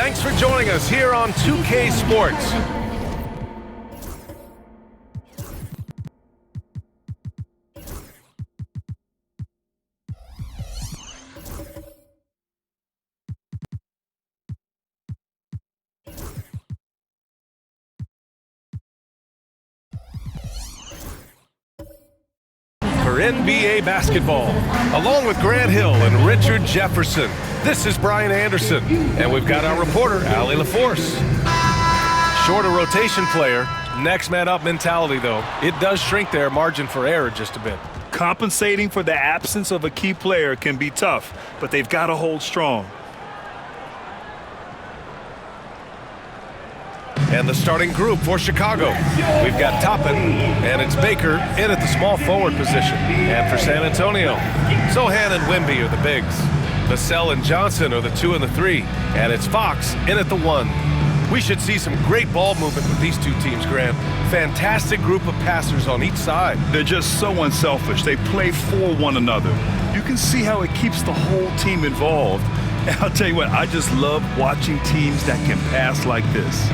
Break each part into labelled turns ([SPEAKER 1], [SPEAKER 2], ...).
[SPEAKER 1] Thanks for joining us here on 2K Sports. For NBA basketball, along with Grant Hill and Richard Jefferson, this is Brian Anderson, and we've got our reporter, Allie LaForce. Shorter rotation player, next man up mentality, though. It does shrink their margin for error just a bit.
[SPEAKER 2] Compensating for the absence of a key player can be tough, but they've got to hold strong.
[SPEAKER 1] And the starting group for Chicago. We've got Toppin, and it's Baker in at the small forward position. And for San Antonio, Sohan and Wemby are the bigs. Vassell and Johnson are the 2 and the 3. And it's Fox in at the 1. We should see some great ball movement with these two teams, Grant. Fantastic group of passers on each side.
[SPEAKER 2] They're just so unselfish. They play for one another. You can see how it keeps the whole team involved. And I'll tell you what, I just love watching teams that can pass like this.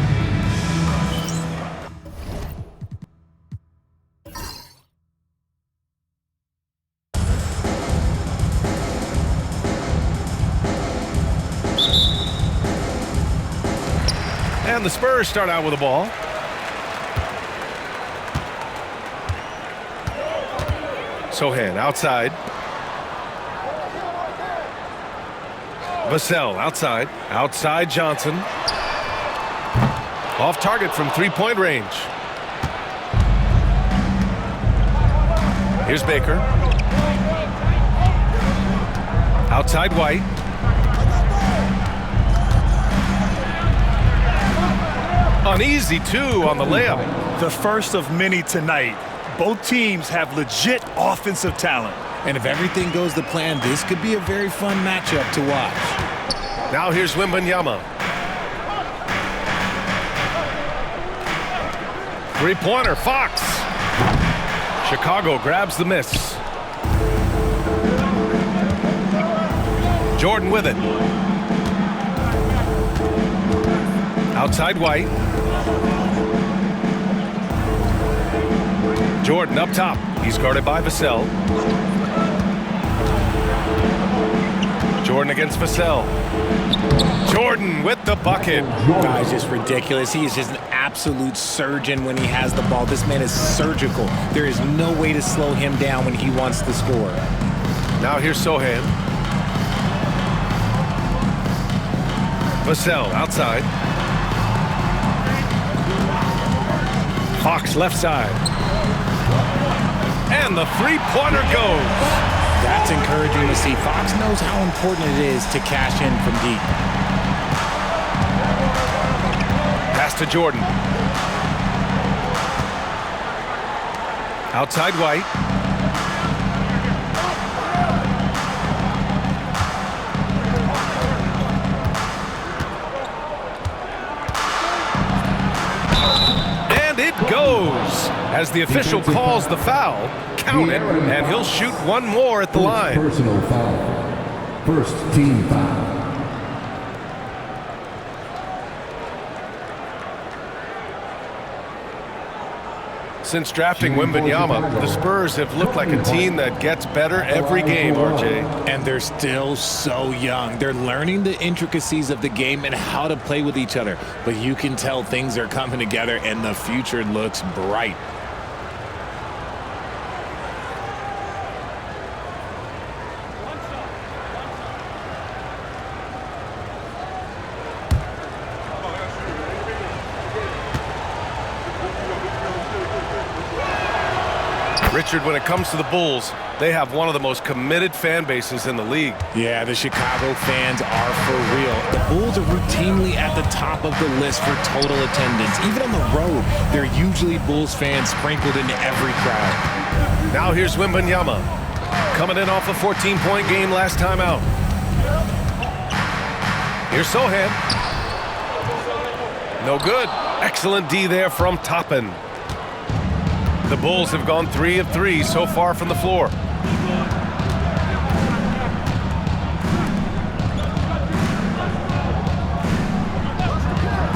[SPEAKER 1] And the Spurs start out with the ball. Sohan outside. Vassell outside. Outside Johnson. Off target from three-point range. Here's Baker. Outside White. An easy 2 on the layup.
[SPEAKER 2] The first of many tonight. Both teams have legit offensive talent.
[SPEAKER 3] And if everything goes to plan, this could be a very fun matchup to watch.
[SPEAKER 1] Now here's Wembanyama. Three-pointer, Fox. Chicago grabs the miss. Jordan with it. Outside White. Jordan up top. He's guarded by Vassell. Jordan against Vassell. Jordan with the bucket.
[SPEAKER 3] Guy's just ridiculous. He is just an absolute surgeon when he has the ball. This man is surgical. There is no way to slow him down when he wants to score.
[SPEAKER 1] Now here's Sohan. Vassell outside. Fox left side. And the three-pointer goes.
[SPEAKER 3] That's encouraging to see. Fox knows how important it is to cash in from deep.
[SPEAKER 1] Pass to Jordan. Outside White. And it goes. As the official calls the foul, count it, and he'll shoot one more at the line.
[SPEAKER 4] Personal foul. First team foul.
[SPEAKER 1] Since drafting Wembanyama, the Spurs have looked like a team that gets better every game, RJ.
[SPEAKER 3] And they're still so young. They're learning the intricacies of the game and how to play with each other. But you can tell things are coming together and the future looks bright.
[SPEAKER 1] Richard, when it comes to the Bulls, they have one of the most committed fan bases in the league.
[SPEAKER 3] Yeah, the Chicago fans are for real. The Bulls are routinely at the top of the list for total attendance. Even on the road, there are usually Bulls fans sprinkled into every crowd.
[SPEAKER 1] Now here's Wembanyama, coming in off a 14-point game last time out. Here's Sohan. No good. Excellent D there from Toppin. The Bulls have gone 3 of 3 so far from the floor.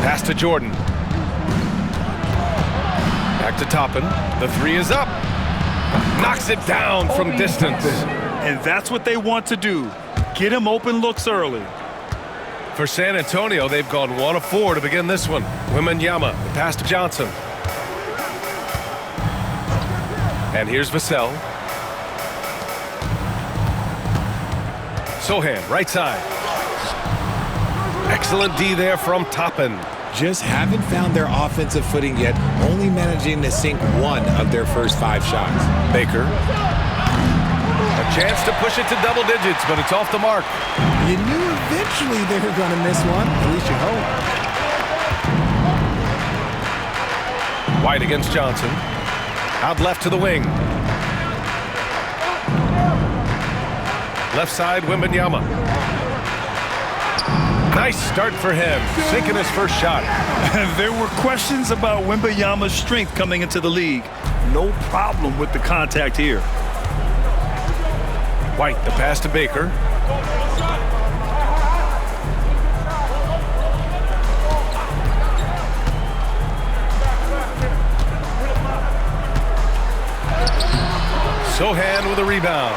[SPEAKER 1] Pass to Jordan. Back to Toppin. The three is up. Knocks it down from distance.
[SPEAKER 2] And that's what they want to do. Get him open looks early.
[SPEAKER 1] For San Antonio, they've gone 1 of 4 to begin this one. Wembanyama, the pass to Johnson. And here's Vassell. Sohan, right side. Excellent D there from Toppin.
[SPEAKER 3] Just haven't found their offensive footing yet, only managing to sink 1 of their first 5 shots.
[SPEAKER 1] Baker. A chance to push it to double digits, but it's off the mark.
[SPEAKER 3] You knew eventually they were going to miss one, at least you hope.
[SPEAKER 1] White against Johnson. Out left to the wing. Left side, Wembanyama. Nice start for him, sinking his first shot.
[SPEAKER 2] There were questions about Wembanyama's strength coming into the league. No problem with the contact here.
[SPEAKER 1] White, the pass to Baker. Sohan with a rebound.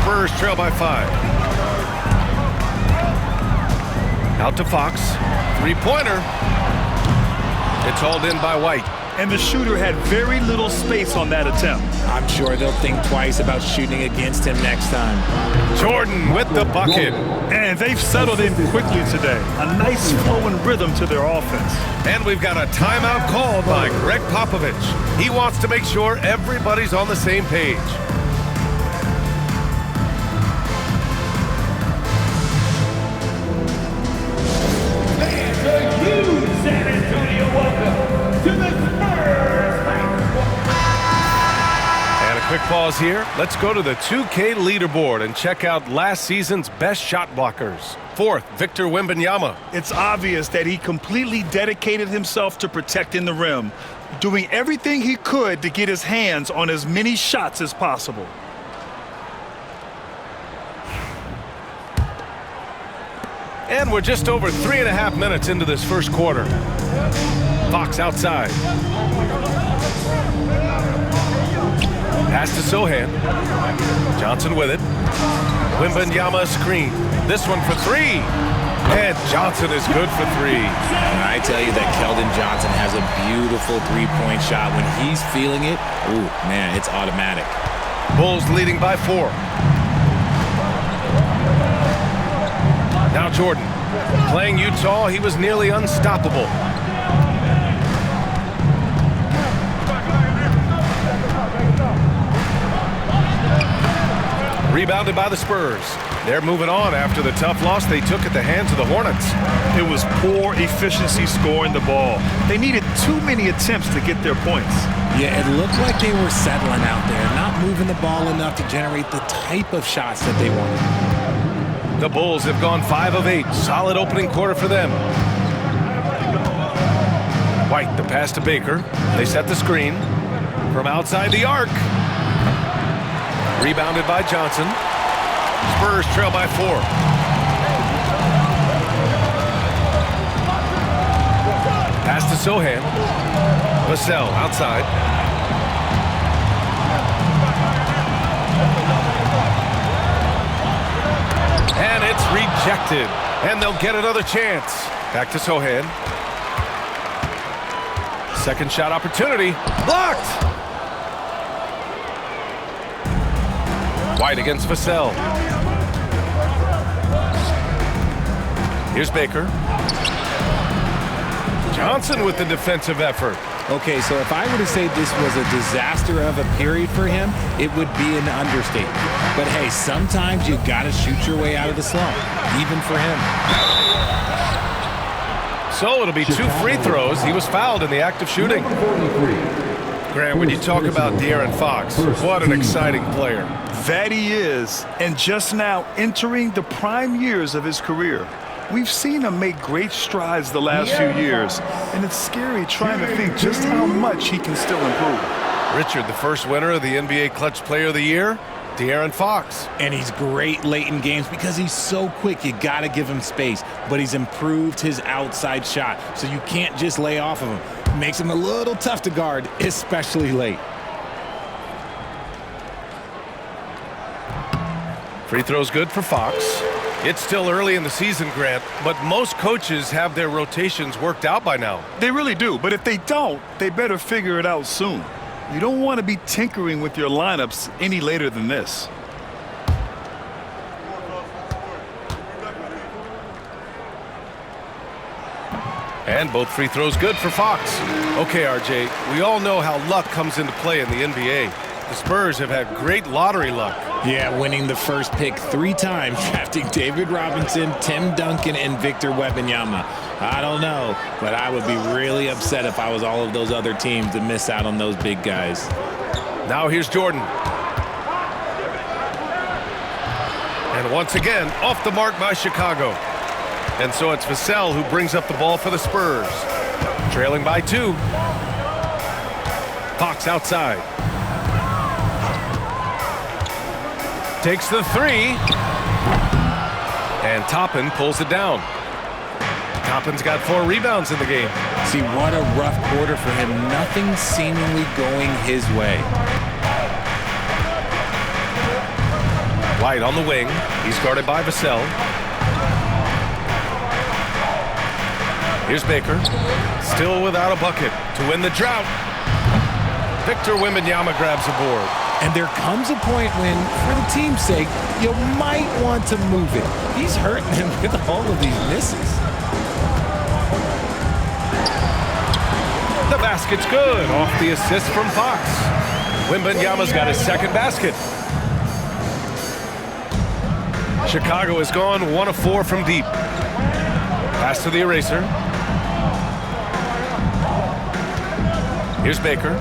[SPEAKER 1] Spurs trail by 5. Out to Fox. Three-pointer. It's hauled in by White.
[SPEAKER 2] And the shooter had very little space on that attempt.
[SPEAKER 3] I'm sure they'll think twice about shooting against him next time.
[SPEAKER 1] Jordan with the bucket.
[SPEAKER 2] And they've settled in quickly today. A nice flowing rhythm to their offense.
[SPEAKER 1] And we've got a timeout called by Greg Popovich. He wants to make sure everybody's on the same page.
[SPEAKER 5] San Antonio, welcome to the Spurs.
[SPEAKER 1] And a quick pause here. Let's go to the 2K leaderboard and check out last season's best shot blockers. 4th, Victor Wembanyama.
[SPEAKER 2] It's obvious that he completely dedicated himself to protecting the rim, doing everything he could to get his hands on as many shots as possible.
[SPEAKER 1] And we're just over 3.5 minutes into this first quarter. Fox outside. Pass to Sohan. Johnson with it. Wembanyama screen. This one for 3. And Johnson is good for 3.
[SPEAKER 3] And I tell you that Keldon Johnson has a beautiful three-point shot. When he's feeling it, ooh, man, it's automatic.
[SPEAKER 1] Bulls leading by 4. Now Jordan. Playing Utah, he was nearly unstoppable. Rebounded by the Spurs. They're moving on after the tough loss they took at the hands of the Hornets.
[SPEAKER 2] It was poor efficiency scoring the ball. They needed too many attempts to get their points.
[SPEAKER 3] Yeah, it looked like they were settling out there, not moving the ball enough to generate the type of shots that they wanted.
[SPEAKER 1] The Bulls have gone 5 of 8. Solid opening quarter for them. White, the pass to Baker. They set the screen from outside the arc. Rebounded by Johnson. Spurs trail by 4. Pass to Sohan. Vassell outside. And it's rejected. And they'll get another chance. Back to Sohan. Second shot opportunity. Blocked! White against Vassell. Here's Baker. Johnson with the defensive effort.
[SPEAKER 3] Okay, so if I were to say this was a disaster of a period for him, it would be an understatement. But hey, sometimes you gotta shoot your way out of the slump, even for him.
[SPEAKER 1] So it'll be 2 free throws. He was fouled in the act of shooting. Grant, when you talk about De'Aaron Fox, what an exciting player.
[SPEAKER 2] That he is, and just now entering the prime years of his career. We've seen him make great strides the last few years, and it's scary trying to think just how much he can still improve.
[SPEAKER 1] Richard, the first winner of the NBA Clutch Player of the Year. De'Aaron Fox.
[SPEAKER 3] And he's great late in games because he's so quick. You got to give him space. But he's improved his outside shot, so you can't just lay off of him. Makes him a little tough to guard, especially late.
[SPEAKER 1] Free throw's good for Fox. It's still early in the season, Grant, but most coaches have their rotations worked out by now.
[SPEAKER 2] They really do, but if they don't, they better figure it out soon. You don't want to be tinkering with your lineups any later than this.
[SPEAKER 1] And both free throws good for Fox. Okay, RJ, we all know how luck comes into play in the NBA. The Spurs have had great lottery luck.
[SPEAKER 3] Yeah, winning the first pick 3 times, drafting David Robinson, Tim Duncan, and Victor Wembanyama. I don't know, but I would be really upset if I was all of those other teams to miss out on those big guys.
[SPEAKER 1] Now here's Jordan. And once again, off the mark by Chicago. And so it's Vassell who brings up the ball for the Spurs. Trailing by 2. Fox outside. Takes the 3. And Toppin pulls it down. Toppin's got 4 rebounds in the game.
[SPEAKER 3] See, what a rough quarter for him. Nothing seemingly going his way.
[SPEAKER 1] White on the wing. He's guarded by Vassell. Here's Baker. Still without a bucket to win the drought. Victor Wembanyama grabs a board.
[SPEAKER 3] And there comes a point when, for the team's sake, you might want to move it. He's hurting him with all of these misses.
[SPEAKER 1] The basket's good off the assist from Fox. Wembanyama's got his second basket. Chicago has gone 1 of 4 from deep. Pass to the eraser. Here's Baker.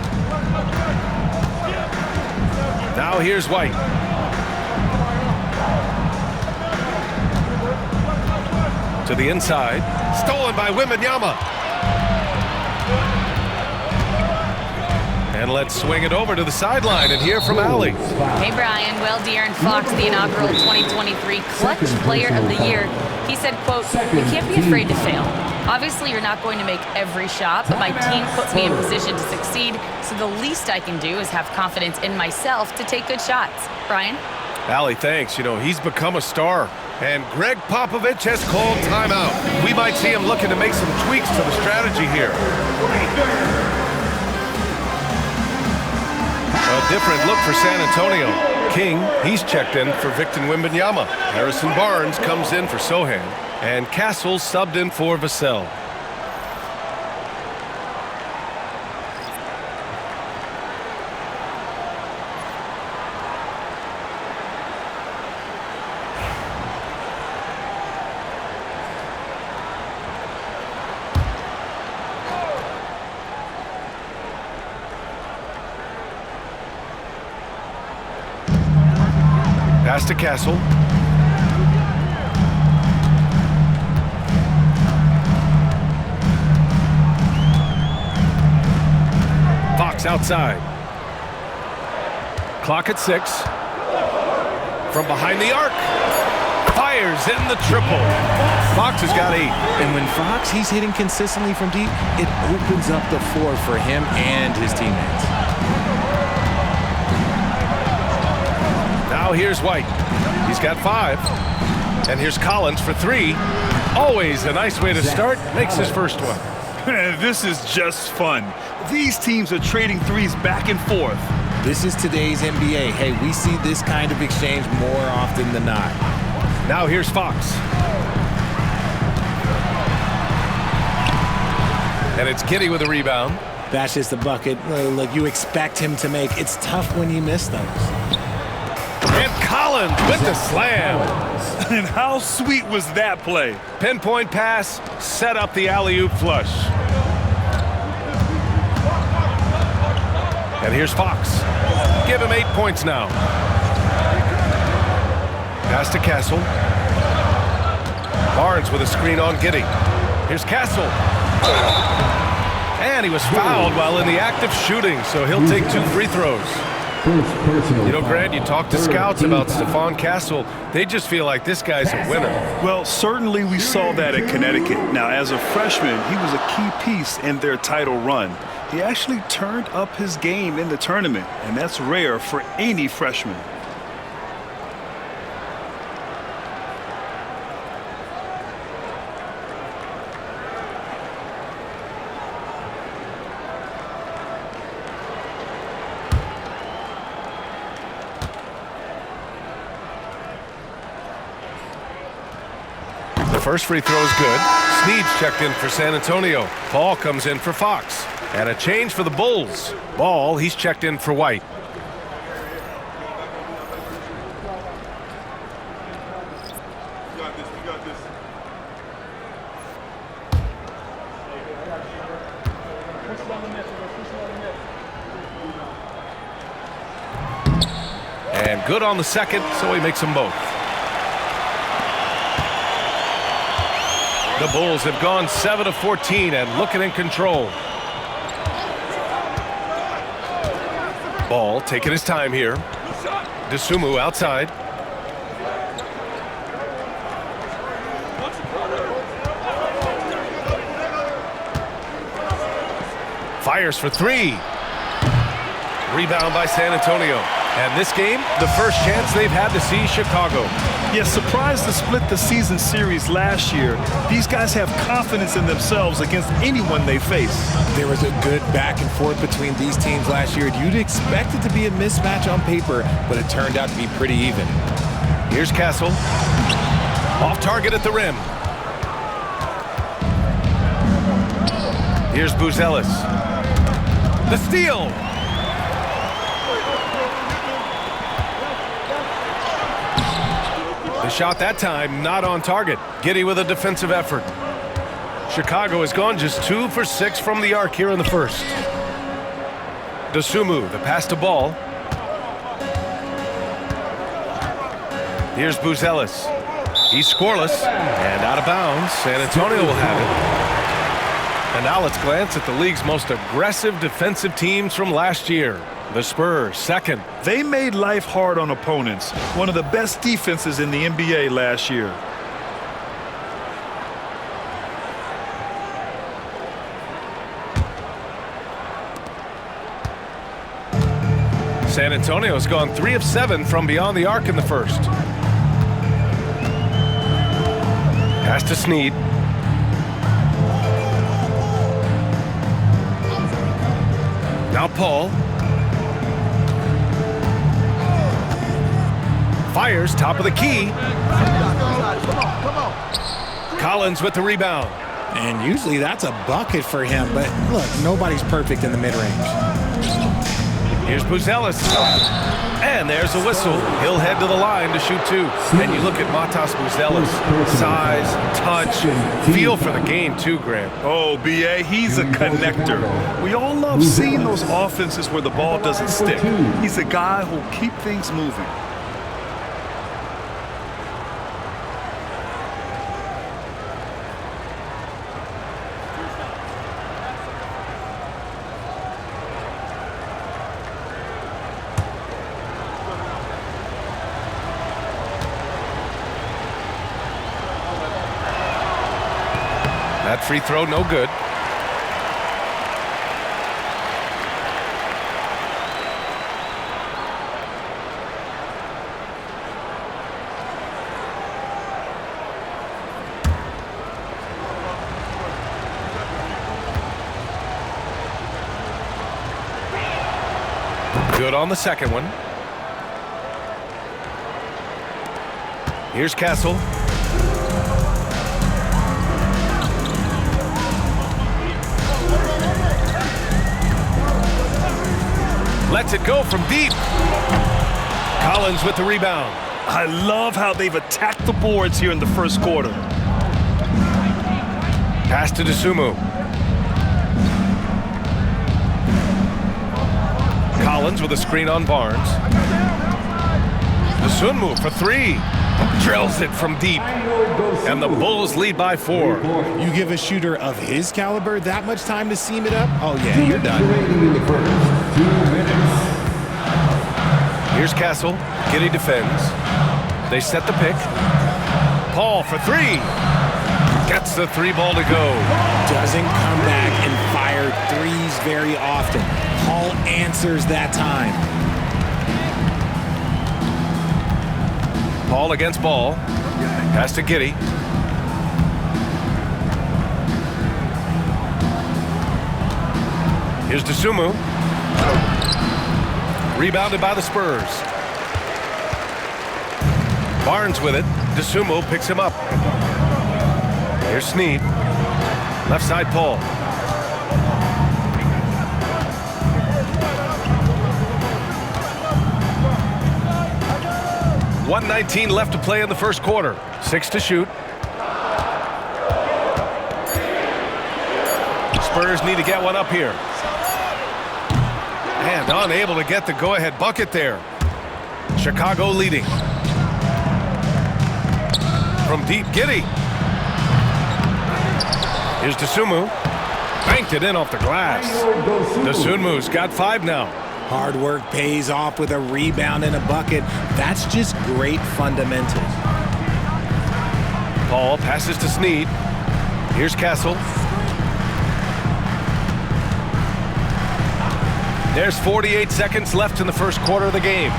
[SPEAKER 1] Now here's White. To the inside. Stolen by Wembanyama. And let's swing it over to the sideline and hear from Allie.
[SPEAKER 6] Hey, Brian. Well, De'Aaron Fox, the inaugural 2023 Clutch Player of the Year, he said, quote, "You can't be afraid to fail. Obviously, you're not going to make every shot, but my team puts me in position to succeed, so the least I can do is have confidence in myself to take good shots." Brian?
[SPEAKER 1] Allie, thanks. You know, he's become a star. And Greg Popovich has called timeout. We might see him looking to make some tweaks to the strategy here. A different look for San Antonio. King, he's checked in for Victor Wembanyama. Harrison Barnes comes in for Sohan. And Castle subbed in for Vassell. Pass to Castle. Fox outside. Clock at 6. From behind the arc. Fires in the triple. Fox has got 8.
[SPEAKER 3] And when Fox, he's hitting consistently from deep, it opens up the floor for him and his teammates.
[SPEAKER 1] Now here's White. He's got 5. And here's Collins for 3. Always a nice way to start. Makes his first one.
[SPEAKER 2] This is just fun. These teams are trading threes back and forth.
[SPEAKER 3] This is today's NBA. Hey, we see this kind of exchange more often than not.
[SPEAKER 1] Now here's Fox. And it's Giddey with a rebound.
[SPEAKER 3] That's just a bucket. Look, you expect him to make. It's tough when you miss those.
[SPEAKER 1] And Collins with the slam.
[SPEAKER 2] And how sweet was that play?
[SPEAKER 1] Pinpoint pass, set up the alley-oop flush. And here's Fox. Give him 8 points now. Pass to Castle. Barnes with a screen on Giddey. Here's Castle. And he was fouled while in the act of shooting, so he'll take 2 free throws.
[SPEAKER 4] First personal
[SPEAKER 1] You know,
[SPEAKER 4] foul.
[SPEAKER 1] Grant, you talk to
[SPEAKER 4] Third
[SPEAKER 1] scouts
[SPEAKER 4] team
[SPEAKER 1] about
[SPEAKER 4] foul.
[SPEAKER 1] Stephon Castle. They just feel like this guy's a winner.
[SPEAKER 2] Well, certainly we saw that at Connecticut. Now, as a freshman, he was a key piece in their title run. He actually turned up his game in the tournament, and that's rare for any freshman.
[SPEAKER 1] The first free throw is good. Sneed's checked in for San Antonio. Paul comes in for Fox. And a change for the Bulls. Ball, he's checked in for White. And good on the second, so he makes them both. The Bulls have gone 7 of 14 and looking in control. Ball taking his time here. DeSumo outside. Fires for three. Rebound by San Antonio. And this game, the first chance they've had to see Chicago.
[SPEAKER 2] Yes, surprised to split the season series last year. These guys have confidence in themselves against anyone they face.
[SPEAKER 3] There was a good back and forth between these teams last year. You'd expect it to be a mismatch on paper, but it turned out to be pretty even.
[SPEAKER 1] Here's Castle. Off target at the rim. Here's Buzelis. The steal. The shot that time not on target. Giddey with a defensive effort. Chicago has gone just 2 for 6 from the arc here in the first. DeSumo, the pass to Ball. Here's Buzelis. He's scoreless and out of bounds. San Antonio will have it. And now let's glance at the league's most aggressive defensive teams from last year. The Spurs, second.
[SPEAKER 2] They made life hard on opponents. One of the best defenses in the NBA last year.
[SPEAKER 1] San Antonio's gone 3 of 7 from beyond the arc in the first. Pass to Sneed. Now Paul. Fires top of the key. Collins with the rebound.
[SPEAKER 3] And usually that's a bucket for him, but look, nobody's perfect in the mid-range.
[SPEAKER 1] Here's Buzelis. And there's a whistle. He'll head to the line to shoot 2. And you look at Matas Buzelis. Size, touch, feel for the game too, Grant.
[SPEAKER 2] Oh, B.A., he's a connector. We all love seeing those offenses where the ball doesn't stick. He's a guy who'll keep things moving.
[SPEAKER 1] That free throw, no good. Good on the second one. Here's Castle. Lets it go from deep. Collins with the rebound.
[SPEAKER 2] I love how they've attacked the boards here in the first quarter.
[SPEAKER 1] Pass to DeSumo. Collins with a screen on Barnes. DeSumo for 3. Drills it from deep. And the Bulls lead by 4.
[SPEAKER 3] You give a shooter of his caliber that much time to seam it up? Oh, yeah, you're done.
[SPEAKER 4] Remaining in the first, 2 minutes.
[SPEAKER 1] Here's Castle. Giddy defends. They set the pick. Paul for three. Gets the three ball to go.
[SPEAKER 3] Doesn't come back and fire threes very often. Paul answers that time.
[SPEAKER 1] Paul against ball. Pass to Giddy. Here's Dosunmu. Rebounded by the Spurs. Barnes with it. Dosunmu picks him up. Here's Snead. Left side Paul. .119 left to play in the first quarter. 6 to shoot. Spurs need to get one up here. And unable to get the go-ahead bucket there. Chicago leading. From deep, Giddy. Here's Dosunmu. Banked it in off the glass. Dosunmu's got 5 now.
[SPEAKER 3] Hard work pays off with a rebound and a bucket. That's just great fundamentals.
[SPEAKER 1] Paul passes to Snead. Here's Castle. There's 48 seconds left in the first quarter of the game.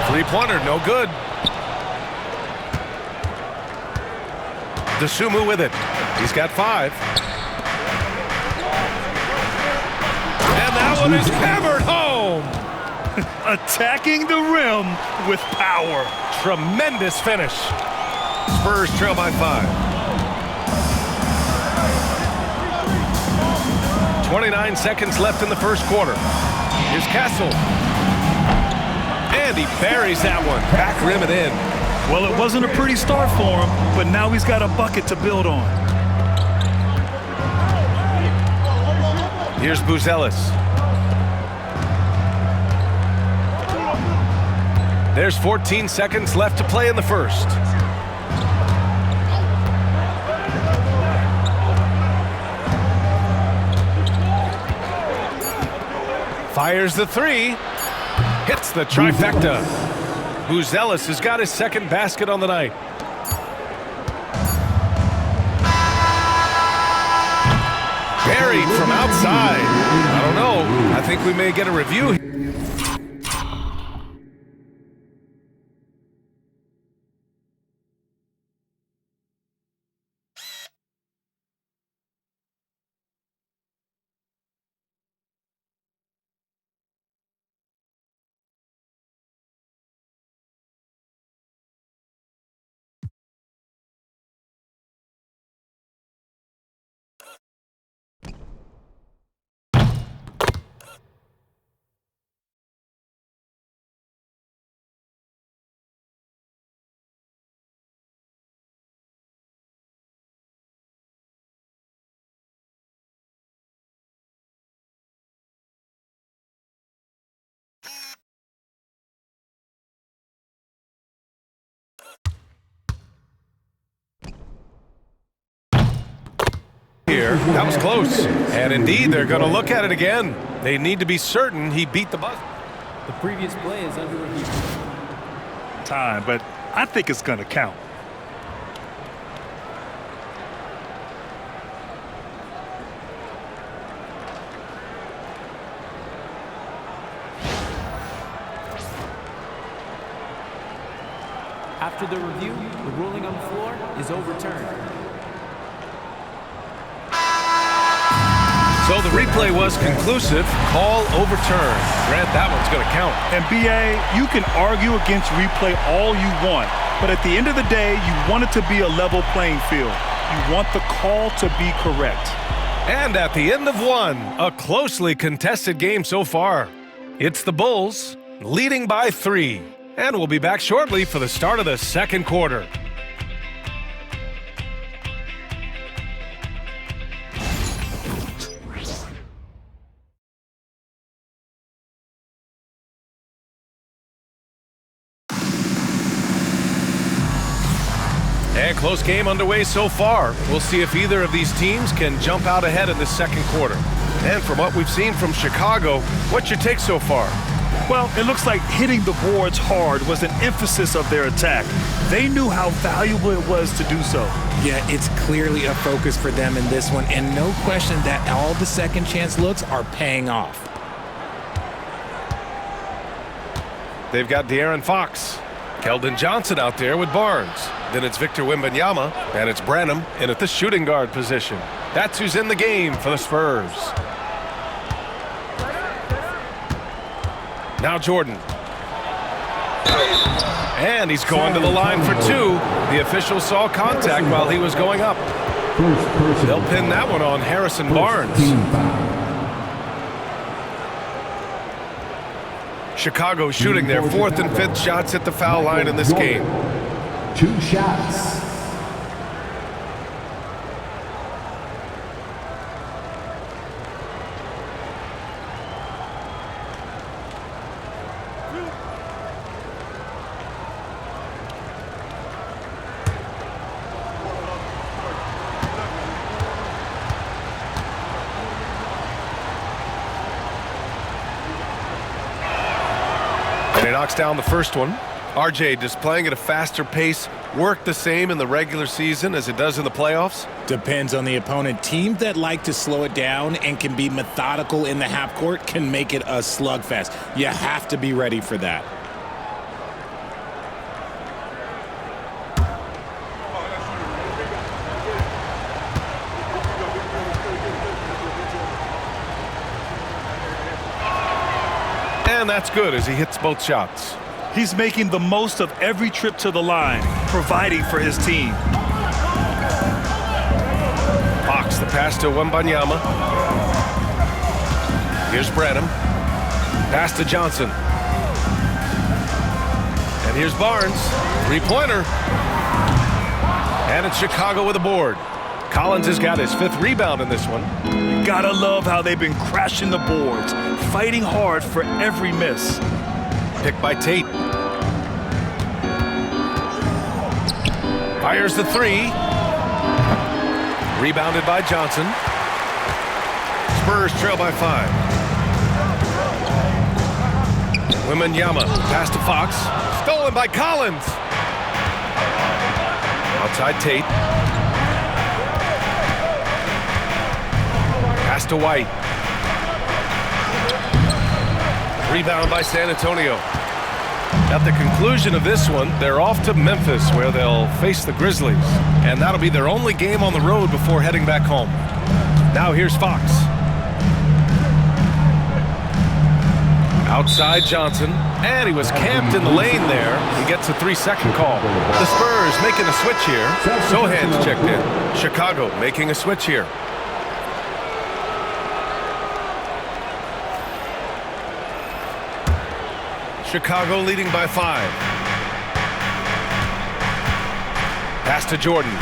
[SPEAKER 1] Three-pointer, no good. Dosunmu with it. He's got 5. And that one is hammered home.
[SPEAKER 2] Attacking the rim with power.
[SPEAKER 1] Tremendous finish. Spurs trail by 5. 29 seconds left in the first quarter. Here's Castle. And he buries that one. Back rim and in.
[SPEAKER 2] Well, it wasn't a pretty start for him, but now he's got a bucket to build on.
[SPEAKER 1] Here's Buzelis. There's 14 seconds left to play in the first. Fires the three. Hits the trifecta. Buzelis has got his second basket on the night. Buried from outside. I don't know. I think we may get a review. Here, that was close. And indeed, they're going to look at it again. They need to be certain he beat the buzzer.
[SPEAKER 7] The previous play is under review.
[SPEAKER 2] Time, but I think it's going to count.
[SPEAKER 7] After the review, the ruling on the floor is overturned.
[SPEAKER 1] So the replay was conclusive. Call overturned. Grant, that one's going to count.
[SPEAKER 2] And BA, you can argue against replay all you want, but at the end of the day, you want it to be a level playing field. You want the call to be correct.
[SPEAKER 1] And at the end of one, a closely contested game so far. It's the Bulls leading by 3. And we'll be back shortly for the start of the second quarter. And close game underway so far. We'll see if either of these teams can jump out ahead in the second quarter. And from what we've seen from Chicago, what's your take so far?
[SPEAKER 2] Well, it looks like hitting the boards hard was an emphasis of their attack. They knew how valuable it was to do so.
[SPEAKER 3] Yeah, it's clearly a focus for them in this one, and no question that all the second chance looks are paying off.
[SPEAKER 1] They've got De'Aaron Fox. Keldon Johnson out there with Barnes. Then it's Victor Wembanyama, and it's Branham in at the shooting guard position. That's who's in the game for the Spurs. Now Jordan. And he's going to the line for two. The official saw contact while he was going up. They'll pin that one on Harrison Barnes. Chicago shooting their fourth and fifth shots at the foul line in this game.
[SPEAKER 4] 2 shots.
[SPEAKER 1] And he knocks down the first one. RJ, does playing at a faster pace work the same in the regular season as it does in the playoffs?
[SPEAKER 3] Depends on the opponent. Teams that like to slow it down and can be methodical in the half court can make it a slugfest. You have to be ready for that.
[SPEAKER 1] And that's good as he hits both shots.
[SPEAKER 2] He's making the most of every trip to the line, providing for his team.
[SPEAKER 1] Fox, the pass to Wembanyama. Here's Branham. Pass to Johnson. And here's Barnes. Three-pointer. And it's Chicago with a board. Collins has got his fifth rebound in this one.
[SPEAKER 2] You gotta love how they've been crashing the boards, fighting hard for every miss.
[SPEAKER 1] Picked by Tate. Fires the three. Rebounded by Johnson. Spurs trail by 5. Wembanyama pass to Fox. Stolen by Collins. Outside Tate. Pass to White. Rebound by San Antonio. At the conclusion of this one, they're off to Memphis where they'll face the Grizzlies. And that'll be their only game on the road before heading back home. Now here's Fox. Outside Johnson. And he was camped in the lane there. He gets a 3-second call. The Spurs making a switch here. Sohan's checked in. Chicago making a switch here. Chicago leading by 5. Pass to Jordan.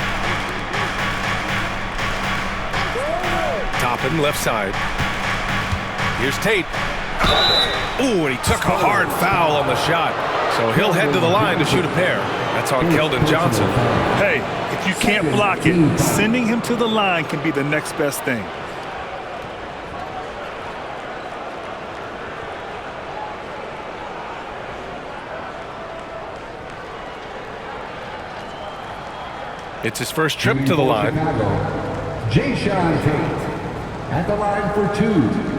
[SPEAKER 1] Toppin left side. Here's Tate. Ooh, and he took a hard foul on the shot. So he'll head to the line to shoot a pair. That's on Keldon Johnson.
[SPEAKER 2] Hey, if you can't block it, sending him to the line can be the next best thing.
[SPEAKER 1] It's his first trip to the line.
[SPEAKER 4] Jay-Sean Tate at the line for 2.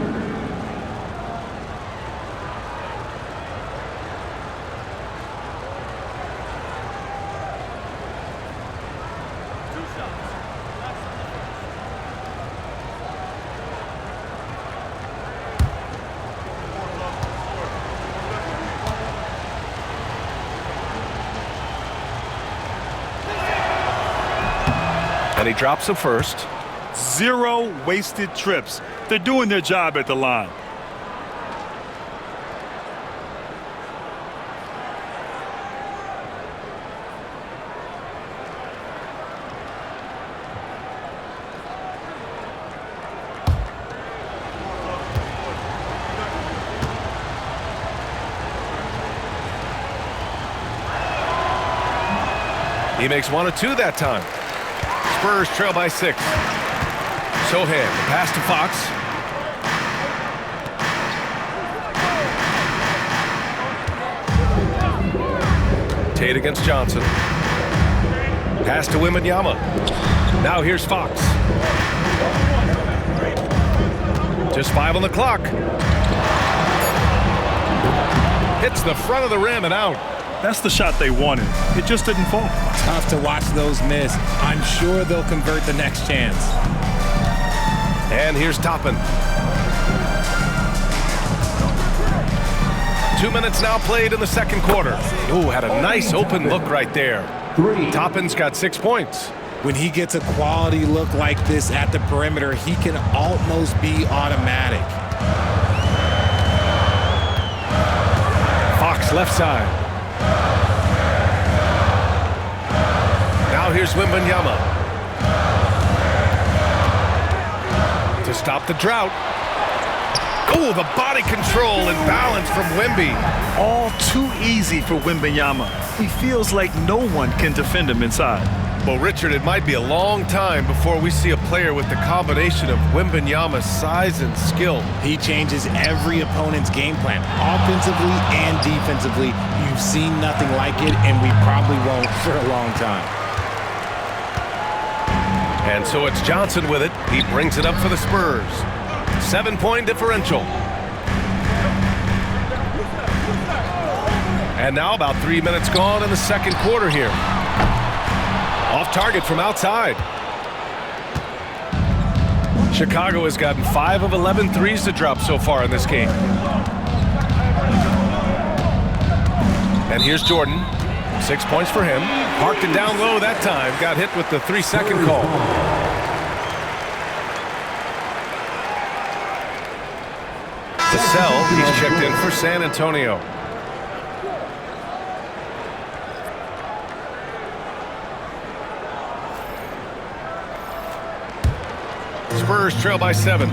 [SPEAKER 1] And he drops the first.
[SPEAKER 2] 0 wasted trips. They're doing their job at the line.
[SPEAKER 1] He makes 1 of 2 that time. Spurs trail by 6. Sohan, pass to Fox. Tate against Johnson. Pass to Wembanyama. Now here's Fox. Just 5 on the clock. Hits the front of the rim and out.
[SPEAKER 2] That's the shot they wanted. It just didn't fall.
[SPEAKER 3] Tough to watch those miss. I'm sure they'll convert the next chance.
[SPEAKER 1] And here's Toppin. 2 minutes now played in the second quarter. Ooh, had a nice open look right there. Toppin's got 6 points.
[SPEAKER 3] When he gets a quality look like this at the perimeter, he can almost be automatic.
[SPEAKER 1] Fox left side. Now here's Wembanyama. To stop the drought. Oh, the body control and balance from Wemby.
[SPEAKER 2] All too easy for Wembanyama. He feels like no one can defend him inside.
[SPEAKER 1] Well, Richard, it might be a long time before we see a player with the combination of Wembanyama's size and skill.
[SPEAKER 3] He changes every opponent's game plan, offensively and defensively. You've seen nothing like it, and we probably won't for a long time.
[SPEAKER 1] And so it's Johnson with it. He brings it up for the Spurs. 7-point differential. And now about 3 minutes gone in the second quarter here. Off target from outside. Chicago has gotten 5 of 11 threes to drop so far in this game. And here's Jordan. 6 points for him. Parked it down low that time. Got hit with the 3-second call. Vassell, he's checked in for San Antonio. Spurs trail by 7.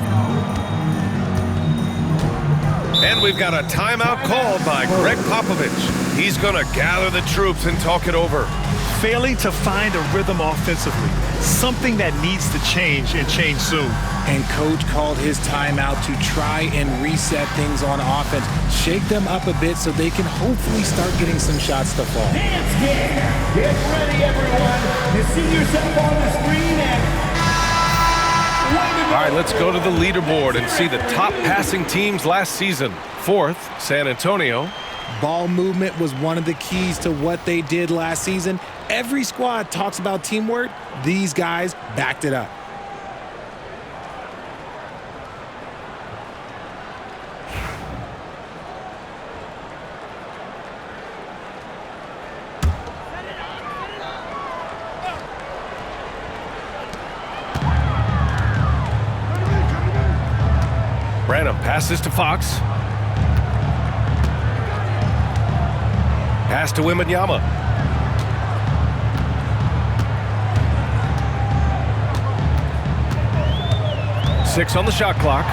[SPEAKER 1] And we've got a timeout called by Greg Popovich. He's going to gather the troops and talk it over.
[SPEAKER 2] Failing to find a rhythm offensively. Something that needs to change and change soon.
[SPEAKER 3] And coach called his timeout to try and reset things on offense. Shake them up a bit so they can hopefully start getting some shots to fall.
[SPEAKER 5] Dance game. Get ready, everyone. You see yourself on the screen and...
[SPEAKER 1] All right, let's go to the leaderboard and see the top passing teams last season. 4th, San Antonio.
[SPEAKER 3] Ball movement was one of the keys to what they did last season. Every squad talks about teamwork. These guys backed it up.
[SPEAKER 1] Branham passes to Fox. Pass to Wembanyama. Six on the shot clock.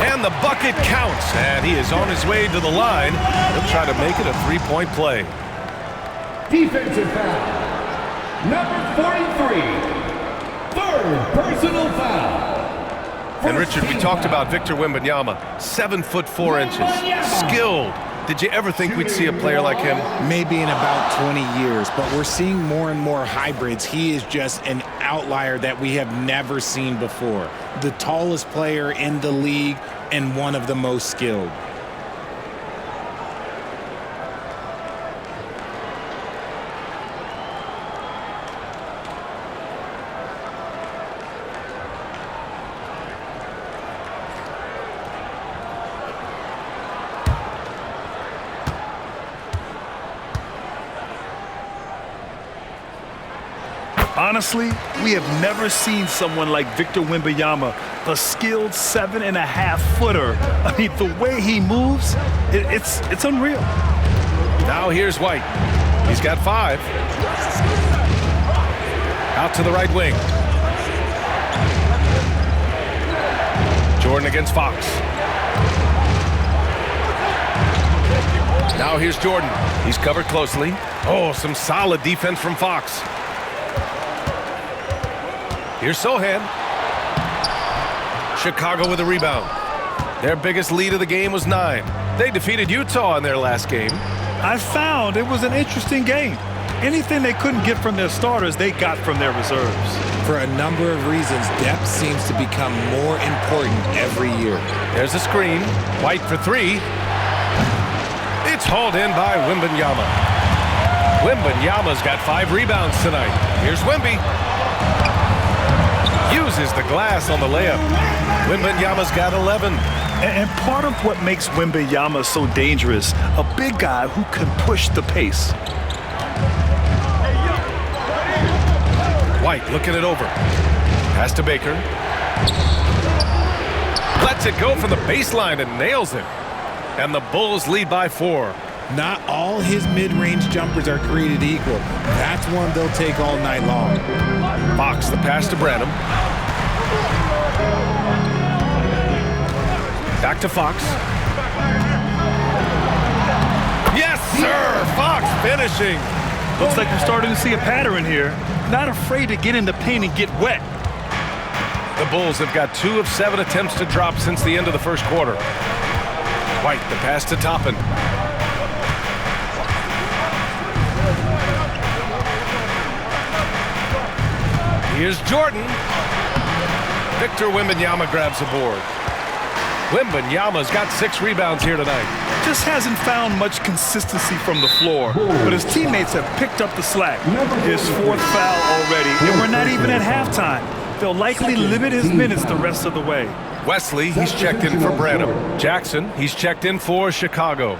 [SPEAKER 1] And the bucket counts. And he is on his way to the line. He'll try to make it a 3-point play.
[SPEAKER 4] Defensive foul. Number 43. Third personal foul.
[SPEAKER 1] And Richard, we talked about Victor Wembanyama, 7'4". Skilled. Did you ever think we'd see a player like him?
[SPEAKER 3] Maybe in about 20 years, but we're seeing more and more hybrids. He is just an outlier that we have never seen before. The tallest player in the league and one of the most skilled.
[SPEAKER 2] Honestly, we have never seen someone like Victor Wembanyama, the skilled 7.5-footer. I mean, the way he moves, it's unreal.
[SPEAKER 1] Now here's White. He's got 5. Out to the right wing. Jordan against Fox. Now here's Jordan. He's covered closely. Oh, some solid defense from Fox. Here's Sohan. Chicago with a rebound. Their biggest lead of the game was 9. They defeated Utah in their last game.
[SPEAKER 2] I found it was an interesting game. Anything they couldn't get from their starters, they got from their reserves.
[SPEAKER 3] For a number of reasons, depth seems to become more important every year.
[SPEAKER 1] There's a screen. White for three. It's hauled in by Wembanyama. Wembanyama's got 5 rebounds tonight. Here's Wemby. Uses the glass on the layup. Wembanyama's got 11.
[SPEAKER 2] And part of what makes Wembanyama so dangerous, a big guy who can push the pace.
[SPEAKER 1] White looking it over. Pass to Baker. Lets it go from the baseline and nails it. And the Bulls lead by 4.
[SPEAKER 3] Not all his mid-range jumpers are created equal. That's one they'll take all night long.
[SPEAKER 1] Fox the pass to Branham. Back to Fox. Yes, sir! Fox finishing.
[SPEAKER 2] Looks like we're starting to see a pattern here. Not afraid to get in the paint and get wet.
[SPEAKER 1] The Bulls have got 2 of 7 attempts to drop since the end of the first quarter. White, the pass to Toppin. Here's Jordan. Victor Wembanyama grabs the board. Wembanyama's got 6 rebounds here tonight.
[SPEAKER 2] Just hasn't found much consistency from the floor, but his teammates have picked up the slack. His 4th foul already, and we're not even at halftime. They'll likely limit his minutes the rest of the way.
[SPEAKER 1] Wesley, he's checked in for Branham. Jackson, he's checked in for Chicago.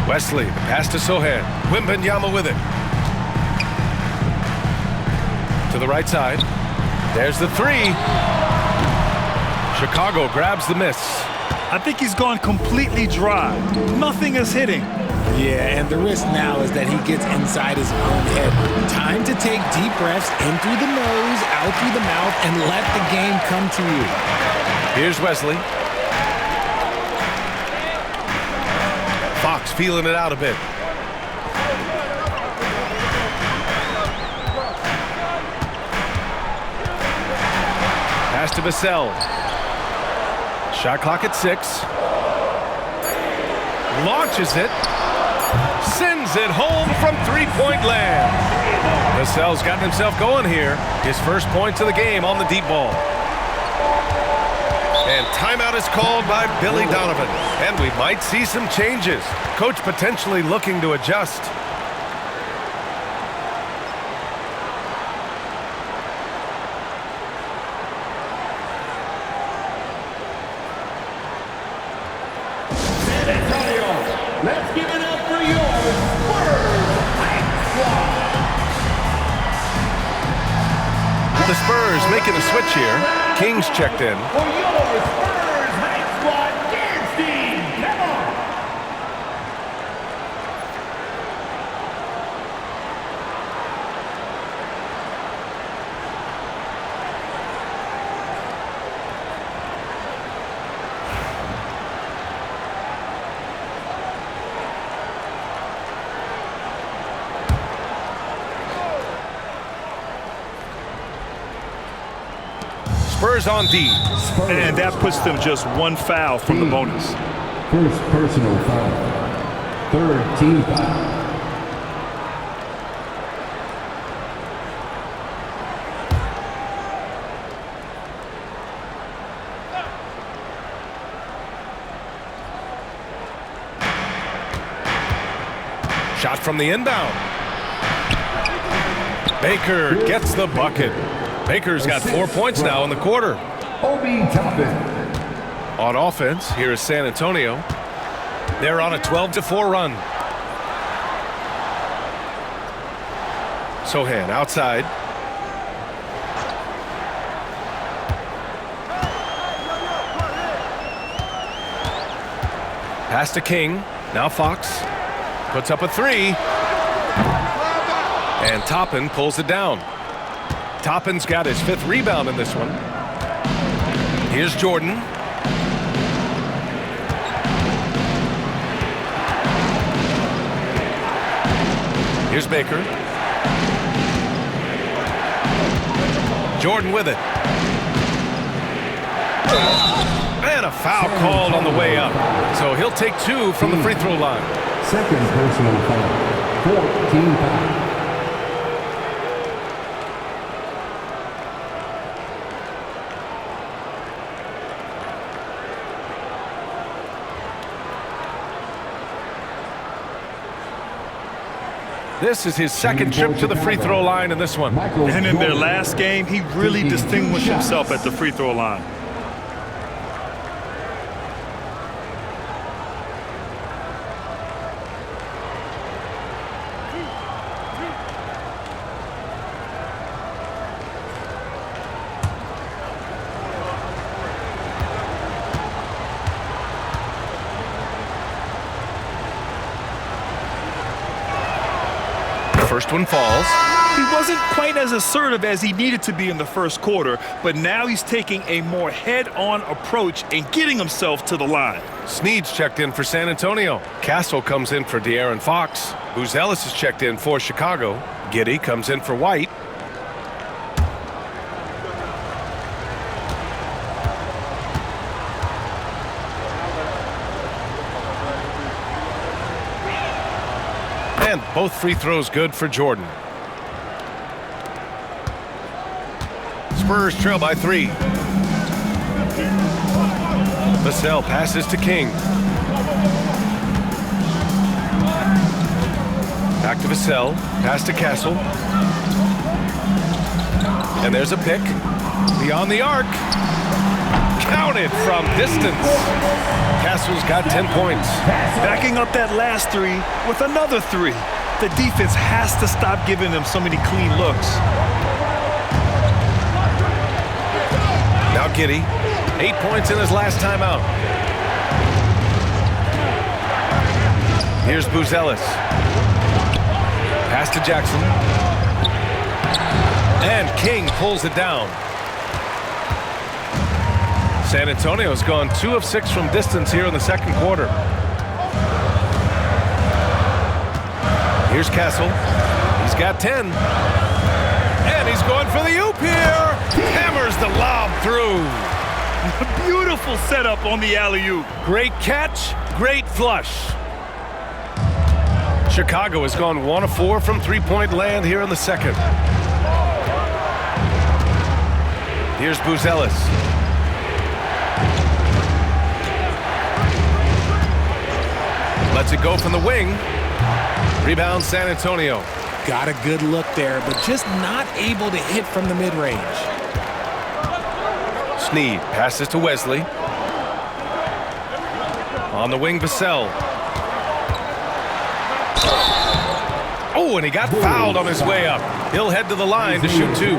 [SPEAKER 1] Wesley, the pass to Sohan. Wembanyama with it. To the right side. There's the 3. Chicago grabs the miss.
[SPEAKER 2] I think he's gone completely dry. Nothing is hitting.
[SPEAKER 3] Yeah, and the risk now is that he gets inside his own head. Time to take deep breaths in through the nose, out through the mouth, and let the game come to you.
[SPEAKER 1] Here's Wesley. Fox feeling it out a bit. Pass to Vassell. Shot clock at 6. Launches it. Sends it home from 3-point land. Vassell's gotten himself going here. His first points of the game on the deep ball. And timeout is called by Billy Donovan. And we might see some changes. Coach potentially looking to adjust.
[SPEAKER 5] San Antonio, let's give it up for your Spurs Hype Squad.
[SPEAKER 1] The Spurs making a switch here. Kings checked in.
[SPEAKER 5] For your Spurs Hype Squad, Bernstein, come on.
[SPEAKER 1] Spurs on D.
[SPEAKER 2] And that puts them just 1 foul from the bonus.
[SPEAKER 4] First personal foul. 3rd team foul.
[SPEAKER 1] Shot from the inbound. Baker gets the bucket. Baker's got 4 points now in the quarter.
[SPEAKER 4] Obi Toppin.
[SPEAKER 1] On offense, here is San Antonio. They're on a 12-4 run. Sohan outside. Pass to King. Now Fox puts up a 3. And Toppin pulls it down. Toppin's got his 5th rebound in this one. Here's Jordan. Here's Baker. Jordan with it. And a foul called on the way up. So he'll take 2 from the free throw line.
[SPEAKER 4] Second personal foul. 14 foul.
[SPEAKER 1] This is his second trip to the free throw line in this one.
[SPEAKER 2] And in their last game, he really distinguished himself at the free throw line.
[SPEAKER 1] First one falls.
[SPEAKER 2] He wasn't quite as assertive as he needed to be in the first quarter, but now he's taking a more head-on approach and getting himself to the line.
[SPEAKER 1] Sneed's checked in for San Antonio. Castle comes in for De'Aaron Fox. Buzelis is checked in for Chicago. Giddey comes in for White. And both free throws good for Jordan. Spurs trail by 3. Vassell passes to King. Back to Vassell. Pass to Castle. And there's a pick. Beyond the arc. Counted from distance. Castle's got 10 points.
[SPEAKER 2] Backing up that last 3 with another 3. The defense has to stop giving them so many clean looks.
[SPEAKER 1] Now Giddey, 8 points in his last timeout. Here's Buzelis. Pass to Jackson. And King pulls it down. San Antonio's gone 2 of 6 from distance here in the second quarter. Here's Castle. He's got 10. And he's going for the oop here. Hammers the lob through.
[SPEAKER 2] Beautiful setup on the alley-oop.
[SPEAKER 1] Great catch, great flush. Chicago has gone 1 of 4 from three-point land here in the second. Here's Buzelis. Lets it go from the wing. Rebound San Antonio.
[SPEAKER 3] Got a good look there, but just not able to hit from the mid-range.
[SPEAKER 1] Sneed passes to Wesley. On the wing, Vassell. Oh, and he got fouled on his way up. He'll head to the line to shoot 2.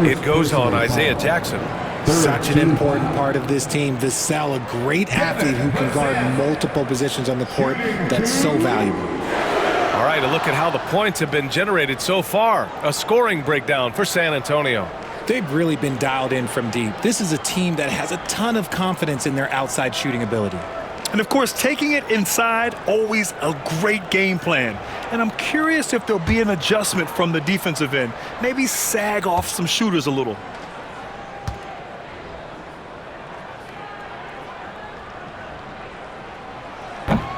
[SPEAKER 1] It goes on Isaiah Jackson.
[SPEAKER 3] Such an important part of this team. Vassell, a great athlete who can guard multiple positions on the court. That's so valuable.
[SPEAKER 1] All right, a look at how the points have been generated so far. A scoring breakdown for San Antonio.
[SPEAKER 3] They've really been dialed in from deep. This is a team that has a ton of confidence in their outside shooting ability.
[SPEAKER 2] And of course, taking it inside, always a great game plan. And I'm curious if there'll be an adjustment from the defensive end. Maybe sag off some shooters a little.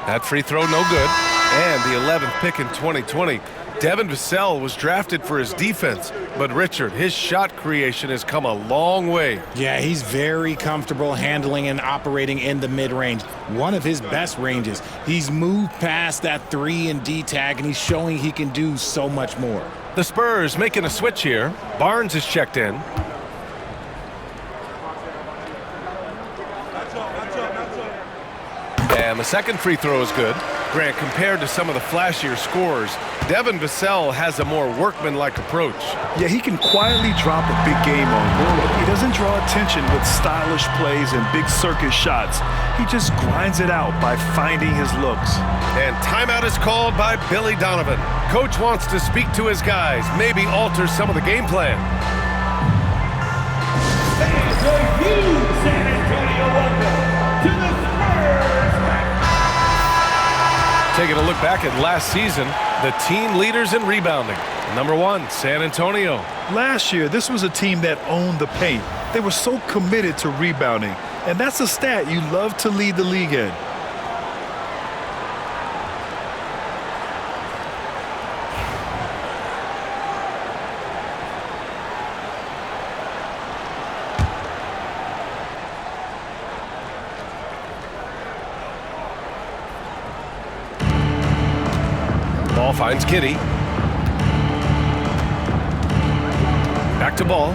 [SPEAKER 1] That free throw no good. And the 11th pick in 2020. Devin Vassell was drafted for his defense, but Richard, his shot creation has come a long way.
[SPEAKER 3] Yeah, he's very comfortable handling and operating in the mid-range. One of his best ranges. He's moved past that 3 and D tag, and he's showing he can do so much more.
[SPEAKER 1] The Spurs making a switch here. Barnes is checked in. And the second free throw is good. Grant, compared to some of the flashier scorers, Devin Vassell has a more workmanlike approach.
[SPEAKER 2] Yeah, he can quietly drop a big game on you. He doesn't draw attention with stylish plays and big circus shots. He just grinds it out by finding his looks.
[SPEAKER 1] And timeout is called by Billy Donovan. Coach wants to speak to his guys, maybe alter some of the game plan.
[SPEAKER 5] Fans of you, San Antonio, welcome to the Spurs.
[SPEAKER 1] Taking a look back at last season, The team leaders in rebounding. Number 1, San Antonio.
[SPEAKER 2] Last year, this was a team that owned the paint. They were so committed to rebounding, and that's a stat you love to lead the league in.
[SPEAKER 1] Ball finds Kitty. Back to Ball.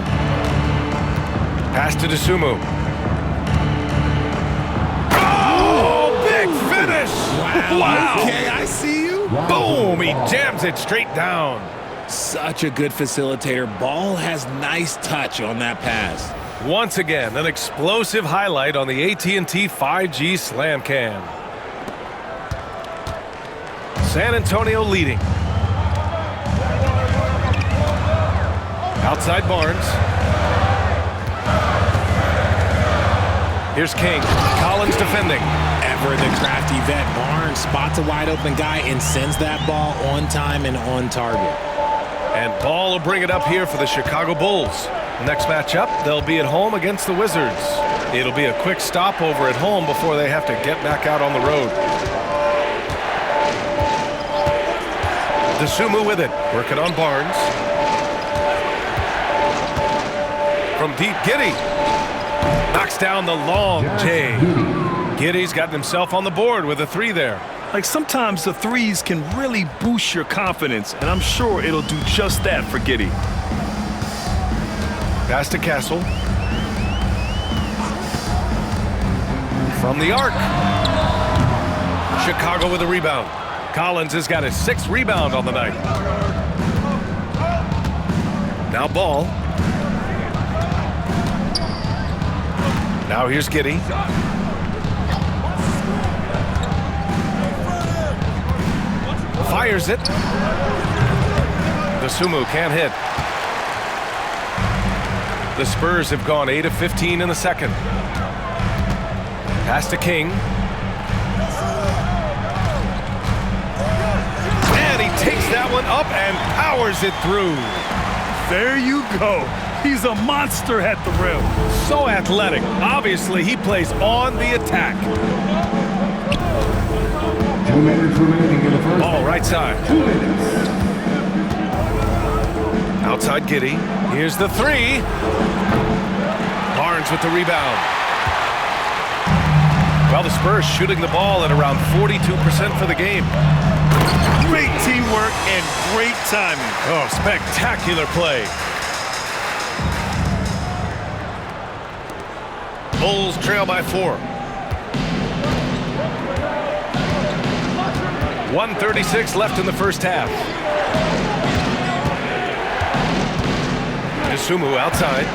[SPEAKER 1] Pass to Dosunmu. Oh, big finish! Wow.
[SPEAKER 3] Okay, I see you.
[SPEAKER 1] Boom! He jams it straight down.
[SPEAKER 3] Such a good facilitator. Ball has nice touch on that pass.
[SPEAKER 1] Once again, an explosive highlight on the AT&T 5G Slam Cam. San Antonio leading. Outside Barnes. Here's King. Collins defending.
[SPEAKER 3] Ever the crafty vet, Barnes spots a wide open guy and sends that ball on time and on target.
[SPEAKER 1] And Ball will bring it up here for the Chicago Bulls. Next matchup, they'll be at home against the Wizards. It'll be a quick stopover at home before they have to get back out on the road. Dosunmu with it, working on Barnes. From deep, Giddey. Knocks down the long J. Giddey's got himself on the board with a 3 there.
[SPEAKER 2] Like, sometimes the threes can really boost your confidence, and I'm sure it'll do just that for Giddey.
[SPEAKER 1] Pass to Castle. From the arc. Chicago with a rebound. Collins has got his 6th rebound on the night. Now Ball. Now here's Giddey. Fires it. Dosunmu can't hit. The Spurs have gone 8 of 15 in the second. Pass to King. And he takes that one up and powers it through.
[SPEAKER 2] There you go. He's a monster at the rim.
[SPEAKER 1] So athletic. Obviously, he plays on the attack.
[SPEAKER 4] 2 minutes remaining in the first.
[SPEAKER 1] Ball right side.
[SPEAKER 4] 2 minutes.
[SPEAKER 1] Outside Giddey. Here's the 3. Barnes with the rebound. Well, the Spurs shooting the ball at around 42% for the game.
[SPEAKER 2] Great teamwork and great timing.
[SPEAKER 1] Oh, spectacular play. Bulls trail by 4. 1:36 left in the first half. Dosunmu outside.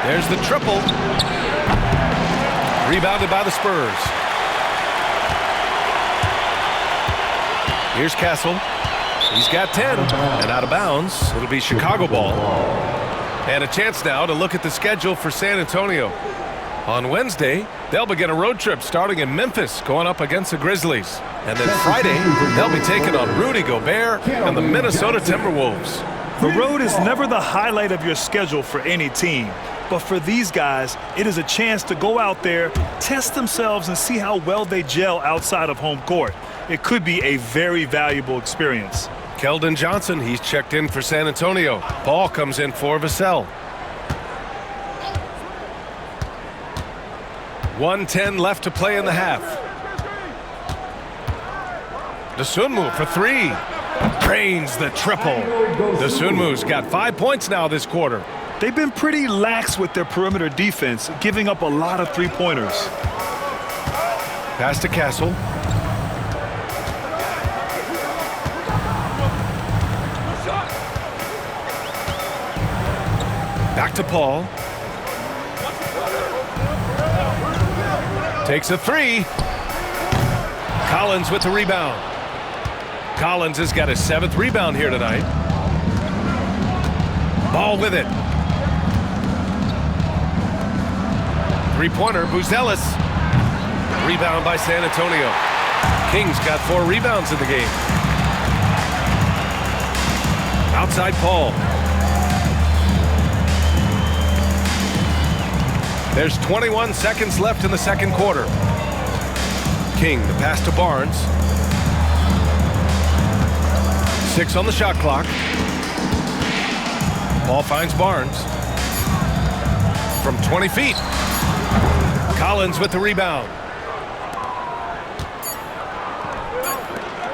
[SPEAKER 1] There's the triple. Rebounded by the Spurs. Here's Castle. He's got 10. And out of bounds, it'll be Chicago ball. And a chance now to look at the schedule for San Antonio. On Wednesday, they'll begin a road trip starting in Memphis, going up against the Grizzlies. And then Friday, they'll be taking on Rudy Gobert and the Minnesota Timberwolves.
[SPEAKER 2] The road is never the highlight of your schedule for any team. But for these guys, it is a chance to go out there, test themselves, and see how well they gel outside of home court. It could be a very valuable experience.
[SPEAKER 1] Keldon Johnson, he's checked in for San Antonio. Paul comes in for Vassell. 1:10 left to play in the half. Dosunmu for 3. Drains the triple. Dosunmu's got 5 points now this quarter.
[SPEAKER 2] They've been pretty lax with their perimeter defense, giving up a lot of three-pointers.
[SPEAKER 1] Pass to Castle. Back to Paul. Takes a 3. Collins with the rebound. Collins has got his 7th rebound here tonight. Ball with it. Three-pointer, Buzelis. Rebound by San Antonio. King's got 4 rebounds in the game. Outside Paul. There's 21 seconds left in the second quarter. King, the pass to Barnes. 6 on the shot clock. Ball finds Barnes. From 20 feet. Collins with the rebound.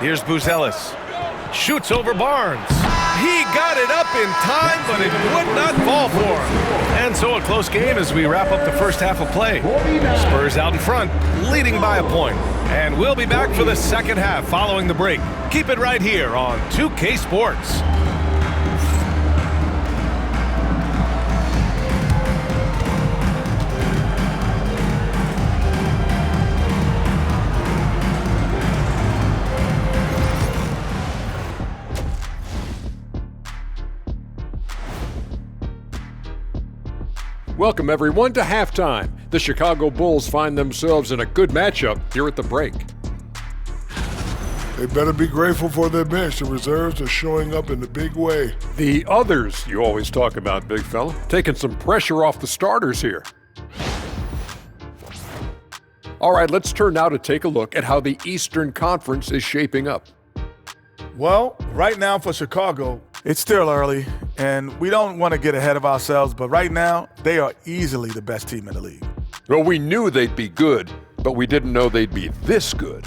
[SPEAKER 1] Here's Buzelis. Shoots over Barnes. He got it up in time, but it would not fall for him. And so a close game as we wrap up the first half of play. Spurs out in front, leading by a point. And we'll be back for the second half following the break. Keep it right here on 2K Sports.
[SPEAKER 8] Welcome, everyone, to halftime. The Chicago Bulls find themselves in a good matchup here at the break.
[SPEAKER 9] They better be grateful for their bench. The reserves are showing up in a big way.
[SPEAKER 8] The others you always talk about, big fella, taking some pressure off the starters here. All right, let's turn now to take a look at how the Eastern Conference is shaping up.
[SPEAKER 10] Well, right now for Chicago, it's still early, and we don't want to get ahead of ourselves, but right now, they are easily the best team in the league.
[SPEAKER 8] Well, we knew they'd be good, but we didn't know they'd be this good.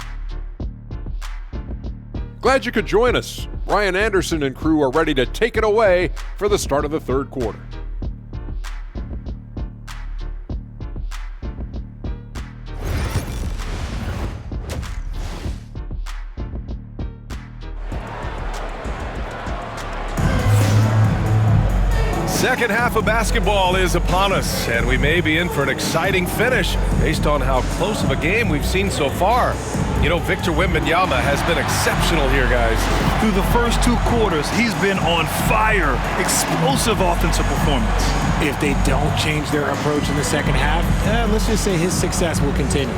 [SPEAKER 8] Glad you could join us. Ryan Anderson and crew are ready to take it away for the start of the third quarter.
[SPEAKER 1] Second half of basketball is upon us, and we may be in for an exciting finish based on how close of a game we've seen so far. You know, Victor Wembanyama has been exceptional here, guys.
[SPEAKER 2] Through the first 2 quarters, he's been on fire. Explosive offensive performance.
[SPEAKER 3] If they don't change their approach in the second half, let's just say his success will continue.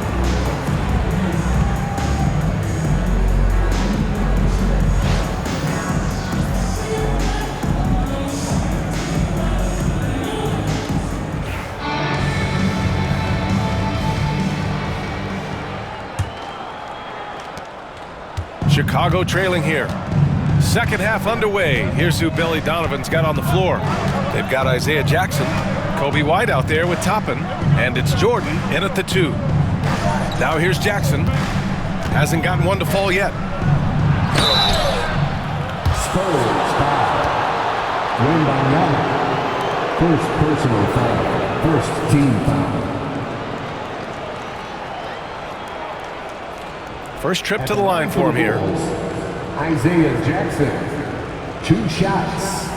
[SPEAKER 1] Chicago trailing here. Second half underway. Here's who Billy Donovan's got on the floor. They've got Isaiah Jackson, Kobe White out there with Toppin, and it's Jordan in at the 2. Now here's Jackson. Hasn't gotten one to fall yet.
[SPEAKER 4] Spurs foul. Wembanyama. First personal foul. First team foul.
[SPEAKER 1] First trip to the line for him here.
[SPEAKER 4] Isaiah Jackson, 2 shots.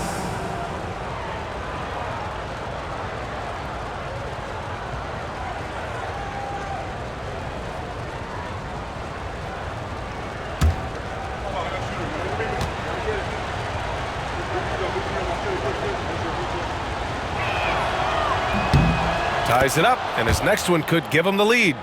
[SPEAKER 1] Ties it up, and his next one could give him the lead.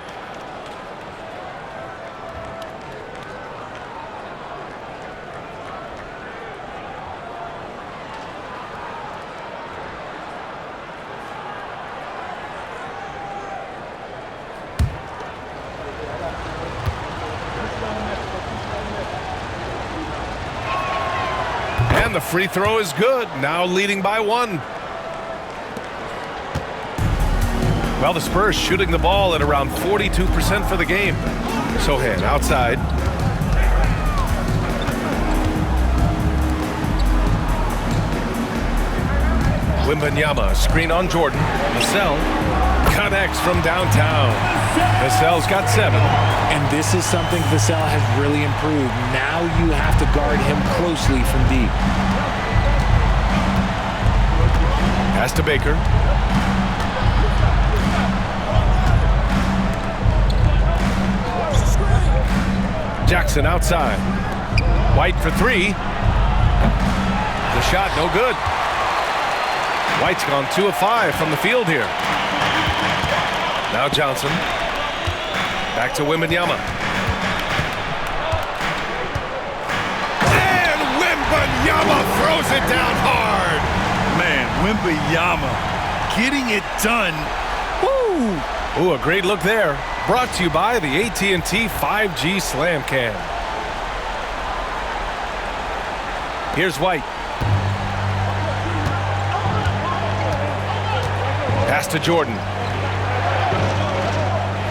[SPEAKER 1] And the free throw is good, now leading by 1. Well, the Spurs shooting the ball at around 42% for the game. Sohan outside. Wembanyama, screen on Jordan. Vassell connects from downtown. Vassell's got 7.
[SPEAKER 3] And this is something Vassell has really improved. Now you have to guard him closely from deep.
[SPEAKER 1] Pass to Baker. Jackson outside. White for 3. The shot no good. White's gone 2 of 5 from the field here. Now Johnson. Back to Wembanyama. And Wembanyama throws it down hard.
[SPEAKER 2] Man, Wembanyama getting it done. Woo!
[SPEAKER 1] Ooh, a great look there. Brought to you by the AT&T 5G Slam Cam. Here's White. Pass to Jordan.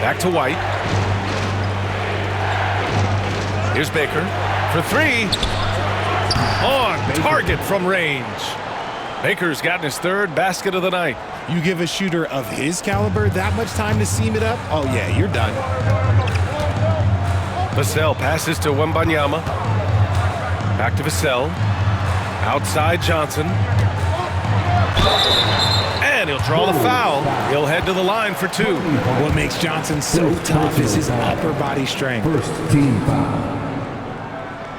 [SPEAKER 1] Back to White. Here's Baker for three. On target from range. Baker's gotten his third basket of the night.
[SPEAKER 3] You give a shooter of his caliber that much time to seam it up? Oh, yeah, you're done.
[SPEAKER 1] Vassell passes to Wembanyama. Back to Vassell. Outside Johnson. And he'll draw the foul. He'll head to the line for two.
[SPEAKER 3] What makes Johnson so tough is his upper body strength.
[SPEAKER 4] First team foul.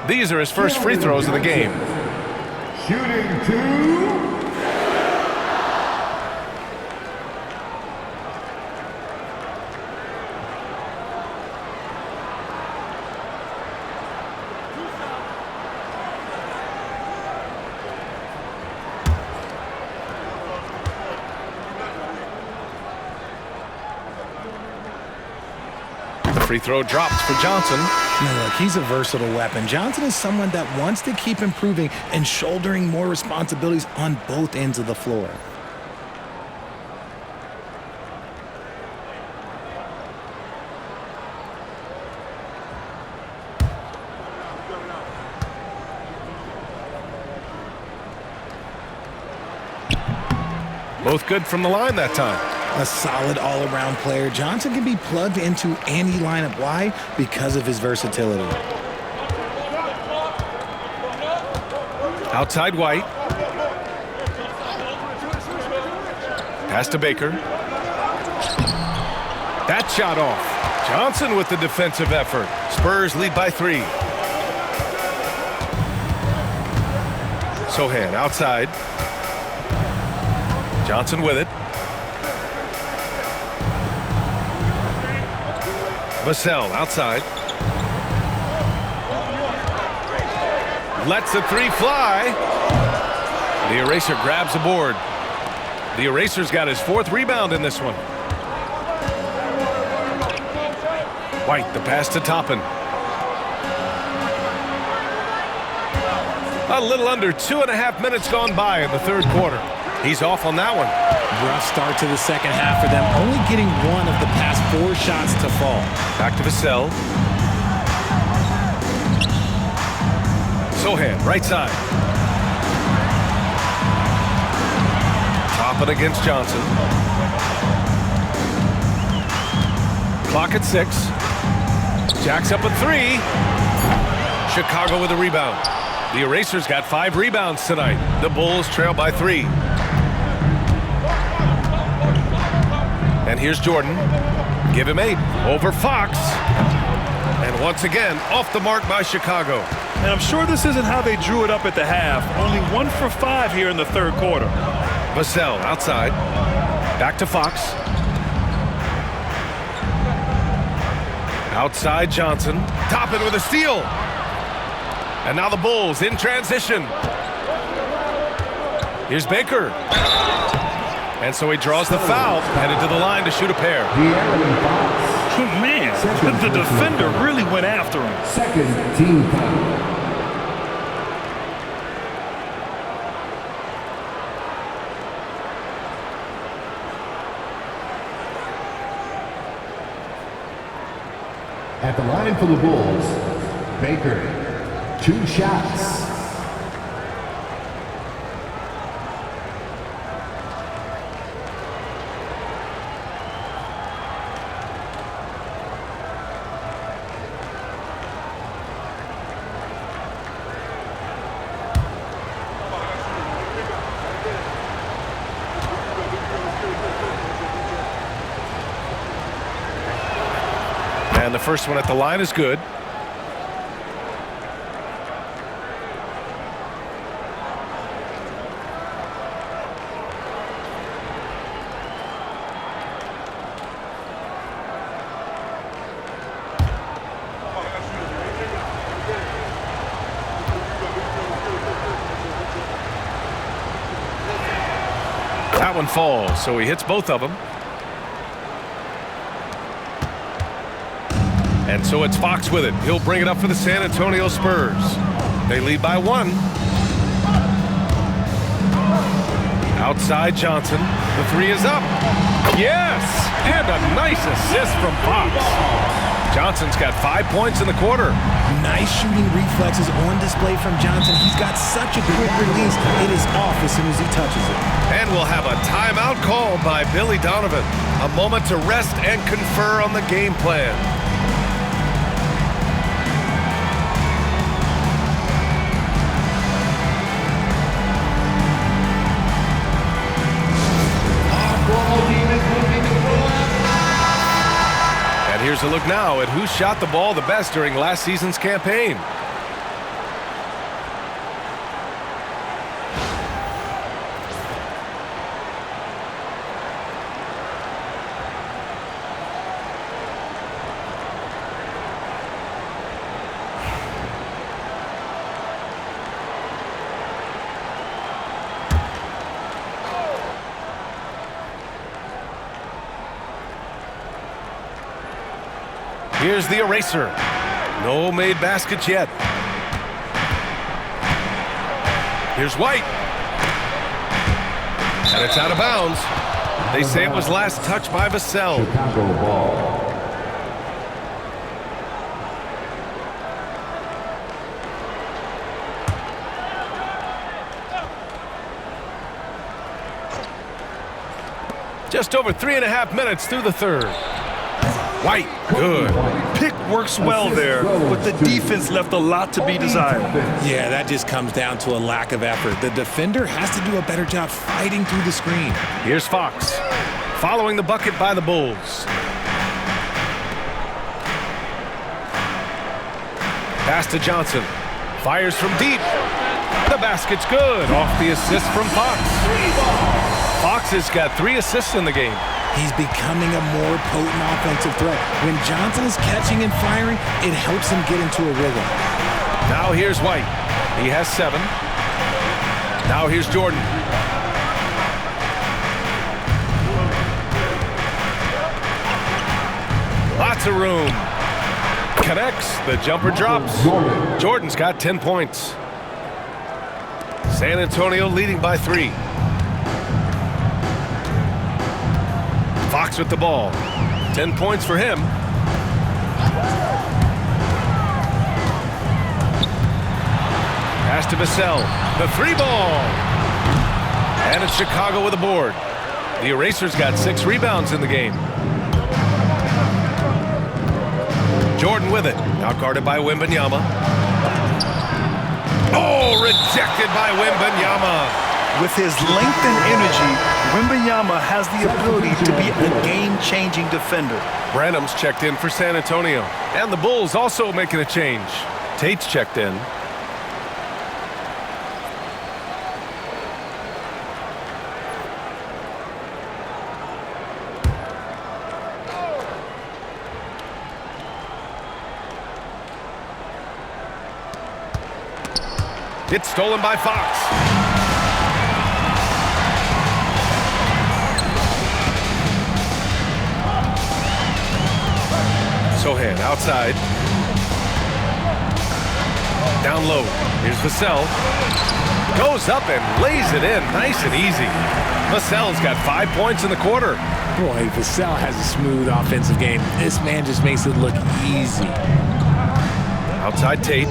[SPEAKER 1] These are his first free throws of the game.
[SPEAKER 4] Shooting two.
[SPEAKER 1] Free throw drops for Johnson.
[SPEAKER 3] Now look, he's a versatile weapon. Johnson is someone that wants to keep improving and shouldering more responsibilities on both ends of the floor.
[SPEAKER 1] Both good from the line that time.
[SPEAKER 3] A solid all-around player, Johnson can be plugged into any lineup. Why? Because of his versatility.
[SPEAKER 1] Outside White. Pass to Baker. That shot off. Johnson with the defensive effort. Spurs lead by 3. Sohan outside. Johnson with it. Vassell outside. Lets the three fly. The eraser grabs the board. The eraser's got his 4th rebound in this one. White, the pass to Toppin. A little under 2.5 minutes gone by in the 3rd quarter. He's off on that one.
[SPEAKER 3] Rough start to the second half for them, only getting one of the past 4 shots to fall.
[SPEAKER 1] Back to Vassell. Sohan, right side. Toppin against Johnson. Clock at 6. Jacks up a 3. Chicago with a rebound. The Erasers got 5 rebounds tonight. The Bulls trail by 3. And here's Jordan. Give him 8. Over Fox. And once again, off the mark by Chicago.
[SPEAKER 2] And I'm sure this isn't how they drew it up at the half. Only 1 for 5 here in the 3rd quarter.
[SPEAKER 1] Vassell outside. Back to Fox. Outside Johnson. Toppin with a steal. And now the Bulls in transition. Here's Baker. And so he draws the foul, headed to the line to shoot a pair.
[SPEAKER 2] Man, the defender really went after him.
[SPEAKER 4] Second team foul. At the line for the Bulls, Baker, 2 shots.
[SPEAKER 1] And the first one at the line is good. one falls, so he hits both of them. And so it's Fox with it. He'll bring it up for the San Antonio Spurs. They lead by 1. Outside Johnson. The 3 is up. Yes! And a nice assist from Fox. Johnson's got 5 points in the quarter.
[SPEAKER 3] Nice shooting reflexes on display from Johnson. He's got such a quick release. It is off as soon as he touches it.
[SPEAKER 1] And we'll have a timeout called by Billy Donovan. A moment to rest and confer on the game plan. And here's a look now at who shot the ball the best during last season's campaign. Here's the eraser. No made baskets yet. Here's White. And it's out of bounds. They say it was last touched by Vassell.
[SPEAKER 4] Chicago ball.
[SPEAKER 1] Just over 3.5 minutes through the third. White, good.
[SPEAKER 2] Pick works well there, but the defense left a lot to be desired.
[SPEAKER 3] Yeah, that just comes down to a lack of effort. The defender has to do a better job fighting through the screen.
[SPEAKER 1] Here's Fox, following the bucket by the Bulls. Pass to Johnson. Fires from deep. The basket's good. Off the assist from Fox. Fox has got 3 assists in the game.
[SPEAKER 3] He's becoming a more potent offensive threat. When Johnson is catching and firing, it helps him get into a rhythm.
[SPEAKER 1] Now here's White. He has 7. Now here's Jordan. Lots of room. Connects. The jumper drops. Jordan's got 10 points. San Antonio leading by 3. Fox with the ball. 10 points for him. Pass to Vassell. The 3 ball. And it's Chicago with a board. The Eraser's got 6 rebounds in the game. Jordan with it. Now guarded by Wembanyama. Oh, rejected by Wembanyama.
[SPEAKER 2] With his length and energy, Wembanyama has the ability to be a game-changing defender.
[SPEAKER 1] Branham's checked in for San Antonio. And the Bulls also making a change. Tate's checked in. It's stolen by Fox. Sohan outside. Down low. Here's Vassell. Goes up and lays it in. Nice and easy. Vassell's got 5 points in the quarter.
[SPEAKER 3] Boy, Vassell has a smooth offensive game. This man just makes it look easy.
[SPEAKER 1] Outside Tate.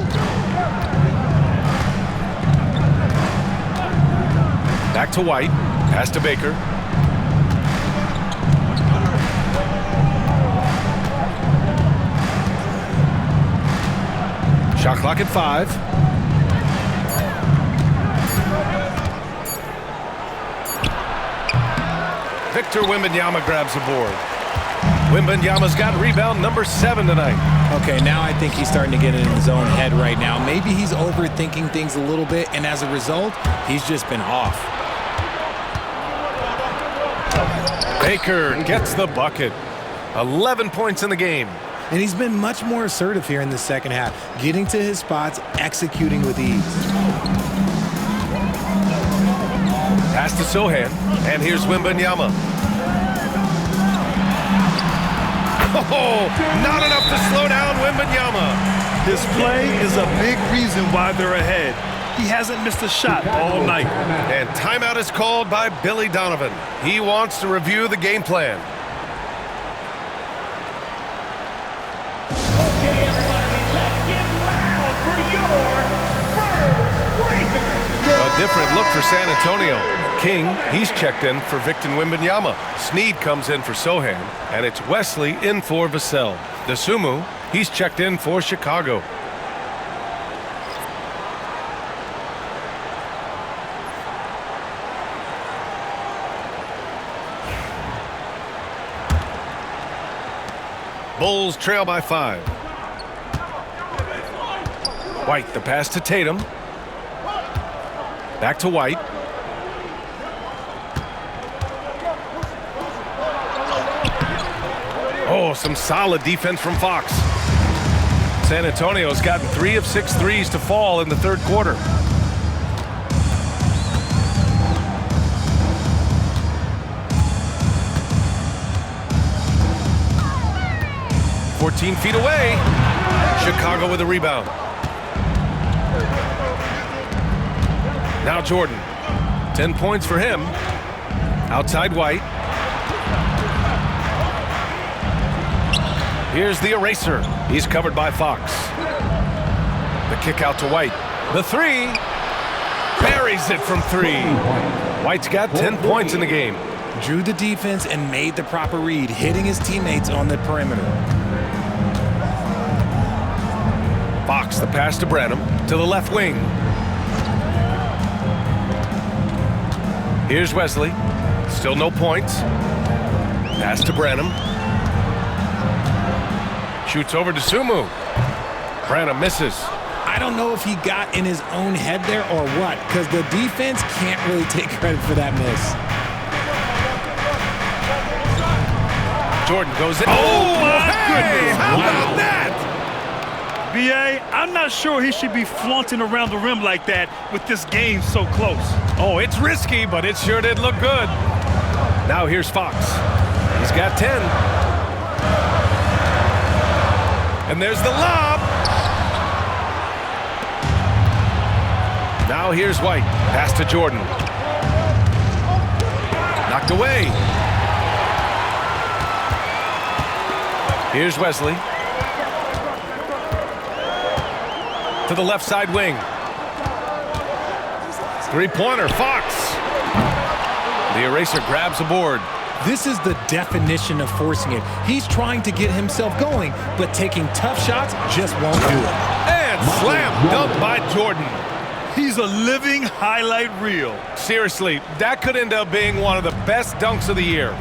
[SPEAKER 1] Back to White. Pass to Baker. Shot clock at 5. Victor Wembanyama grabs the board. Wembanyama's got rebound number 7 tonight.
[SPEAKER 3] Okay, now I think he's starting to get in his own head right now. Maybe he's overthinking things a little bit, and as a result, he's just been off.
[SPEAKER 1] Baker gets the bucket. 11 points in the game.
[SPEAKER 3] And he's been much more assertive here in the second half, getting to his spots, executing with ease.
[SPEAKER 1] Pass Pass to Sohan, and here's Wembanyama. Oh, not enough to slow down Wembanyama.
[SPEAKER 2] This play is a big reason why they're ahead. He hasn't missed a shot all night.
[SPEAKER 1] And timeout is called by Billy Donovan. He wants to review the game plan.
[SPEAKER 5] Okay, everybody, let's get loud for your Spurs Breakers.
[SPEAKER 1] A different look for San Antonio. King, he's checked in for Victor Wembanyama. Sneed comes in for Sohan, and it's Wesley in for Vassell. Dosunmu, he's checked in for Chicago. Bulls trail by 5. White, the pass to Tatum. Back to White. Oh, some solid defense from Fox. San Antonio's gotten 3 of 6 threes to fall in the third quarter. "14 feet away." Chicago with a rebound. Now Jordan. 10 points for him. Outside White. Here's the eraser. He's covered by Fox. The kick out to White. The three. Buries it from 3. White's got 10 points in the game.
[SPEAKER 3] Drew the defense and made the proper read, hitting his teammates on the perimeter.
[SPEAKER 1] Fox, the pass to Branham, to the left wing. Here's Wesley. Still no points. Pass to Branham. Shoots over to Sumu. Branham misses.
[SPEAKER 3] I don't know if he got in his own head there or what, because the defense can't really take credit for that miss.
[SPEAKER 1] Jordan goes in. Oh, my goodness. How about that?
[SPEAKER 2] B.A., I'm not sure he should be flaunting around the rim like that with this game so close.
[SPEAKER 1] Oh, it's risky, but it sure did look good. Now here's Fox. He's got 10. And there's the lob. Now here's White. Pass to Jordan. Knocked away. Here's Wesley. To the left side wing. Three-pointer, Fox. The eraser grabs a board.
[SPEAKER 3] This is the definition of forcing it. He's trying to get himself going, but taking tough shots just won't do it.
[SPEAKER 1] And slam dunk by Jordan.
[SPEAKER 2] He's a living highlight reel.
[SPEAKER 1] Seriously, that could end up being one of the best dunks of the year.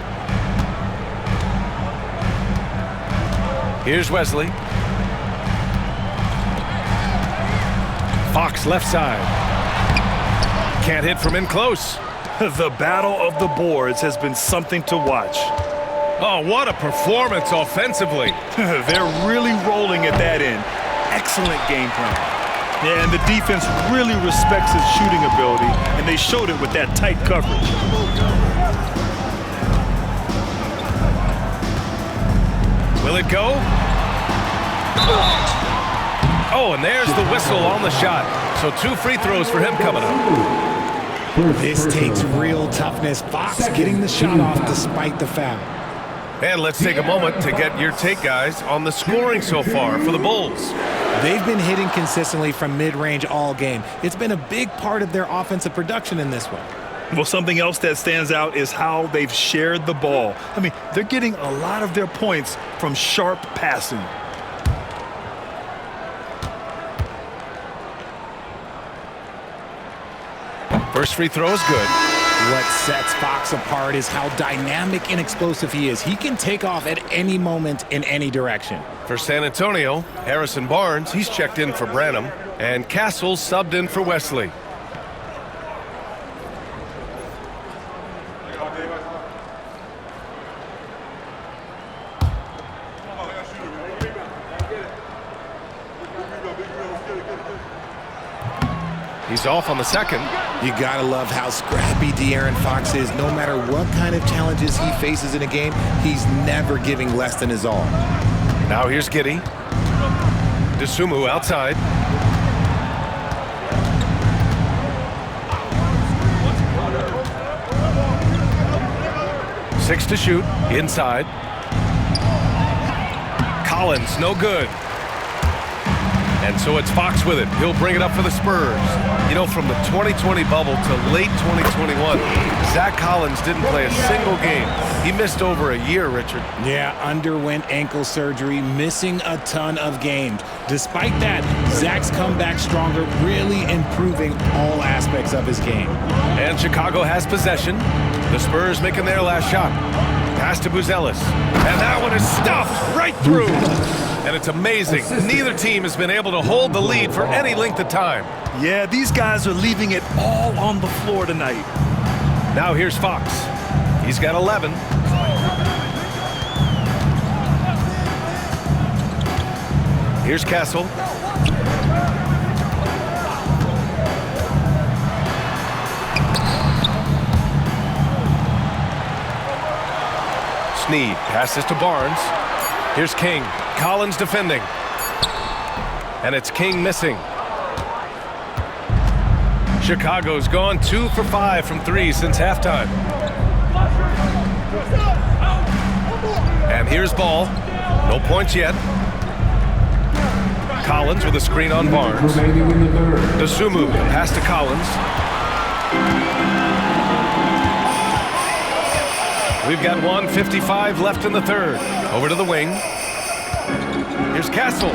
[SPEAKER 1] Here's Wesley. Fox left side. Can't hit from in close.
[SPEAKER 2] The battle of the boards has been something to watch.
[SPEAKER 1] Oh, what a performance offensively.
[SPEAKER 2] They're really rolling at that end. Excellent game plan. Yeah, and the defense really respects his shooting ability, and they showed it with that tight coverage.
[SPEAKER 1] Will it go? Oh, and there's the whistle on the shot. So 2 free throws for him coming up.
[SPEAKER 3] This takes real toughness. Fox getting the shot off despite the foul.
[SPEAKER 1] And let's take a moment to get your take, guys, on the scoring so far for the Bulls.
[SPEAKER 3] They've been hitting consistently from mid-range all game. It's been a big part of their offensive production in this one.
[SPEAKER 2] Well, something else that stands out is how they've shared the ball. I mean, they're getting a lot of their points from sharp passing.
[SPEAKER 1] First free throw is good.
[SPEAKER 3] What sets Fox apart is how dynamic and explosive he is. He can take off at any moment in any direction.
[SPEAKER 1] For San Antonio, Harrison Barnes, he's checked in for Branham, and Castle subbed in for Wesley. He's off on the second.
[SPEAKER 3] You gotta love how scrappy De'Aaron Fox is. No matter what kind of challenges he faces in a game, he's never giving less than his all.
[SPEAKER 1] Now here's Giddey. Dosunmu outside. Six to shoot, inside. Collins, no good. And so it's Fox with it. He'll bring it up for the Spurs. You know, from the 2020 bubble to late 2021, Zach Collins didn't play a single game. He missed over a year, Richard.
[SPEAKER 3] Yeah, underwent ankle surgery, missing a ton of games. Despite that, Zach's come back stronger, really improving all aspects of his game.
[SPEAKER 1] And Chicago has possession. The Spurs making their last shot. Pass to Buzelis. And that one is stuffed right through. And it's amazing. Neither team has been able to hold the lead for any length of time.
[SPEAKER 2] Yeah, these guys are leaving it all on the floor tonight.
[SPEAKER 1] Now here's Fox. He's got 11. Here's Castle. Snead passes to Barnes. Here's King. Collins defending. And it's King missing. Chicago's gone 2 for 5 from 3 since halftime. And here's Ball. No points yet. Collins with a screen on Barnes. Dosunmu, pass to Collins. We've got 1:55 left in the third. Over to the wing. Here's Castle.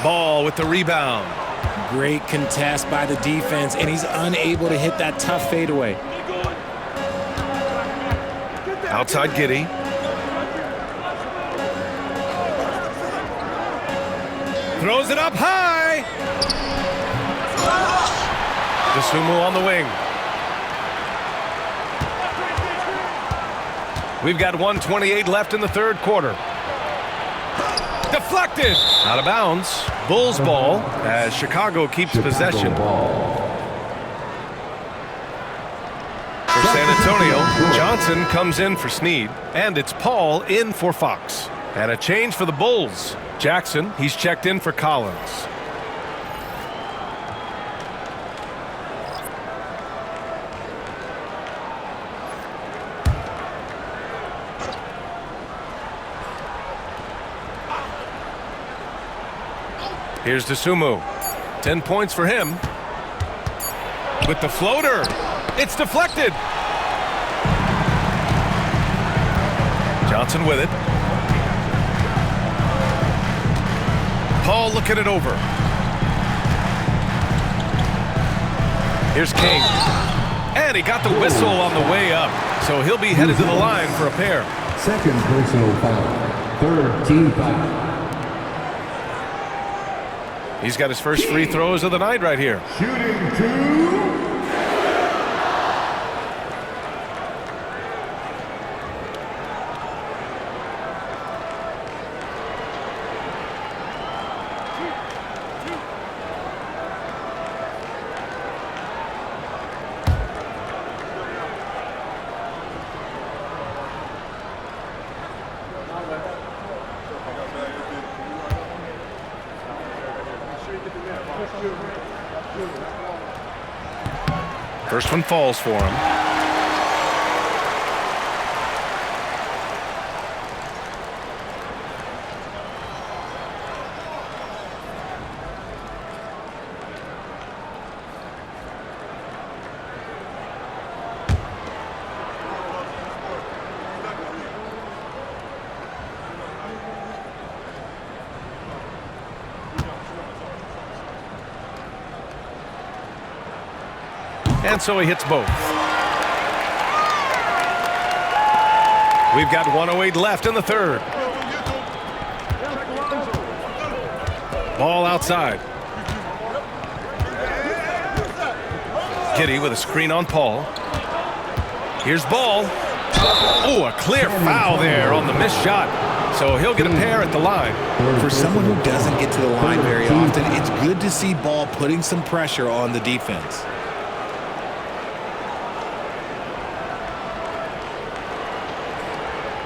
[SPEAKER 1] Ball with the rebound.
[SPEAKER 3] Great contest by the defense, and he's unable to hit that tough fadeaway.
[SPEAKER 1] Outside Giddey. Throws it up high. Dosunmu on the wing. We've got 1:28 left in the third quarter. Deflected. Out of bounds. Bulls ball as Chicago keeps possession. For San Antonio, Johnson comes in for Snead. And it's Paul in for Fox. And a change for the Bulls. Jackson, he's checked in for Collins. Here's Dosunmu. 10 points for him. With the floater. It's deflected. Johnson with it. Paul looking it over. Here's King. And he got the whistle on the way up. So he'll be headed to the line for a pair.
[SPEAKER 4] Second personal foul. Third team foul.
[SPEAKER 1] He's got his first free throws of the night right here.
[SPEAKER 4] Shooting two.
[SPEAKER 1] First one falls for him. And so he hits both. We've got 1:08 left in the third. Ball outside. Giddey with a screen on Paul. Here's Ball. Oh, a clear foul there on the missed shot. So he'll get a pair at the line.
[SPEAKER 3] For someone who doesn't get to the line very often, it's good to see Ball putting some pressure on the defense.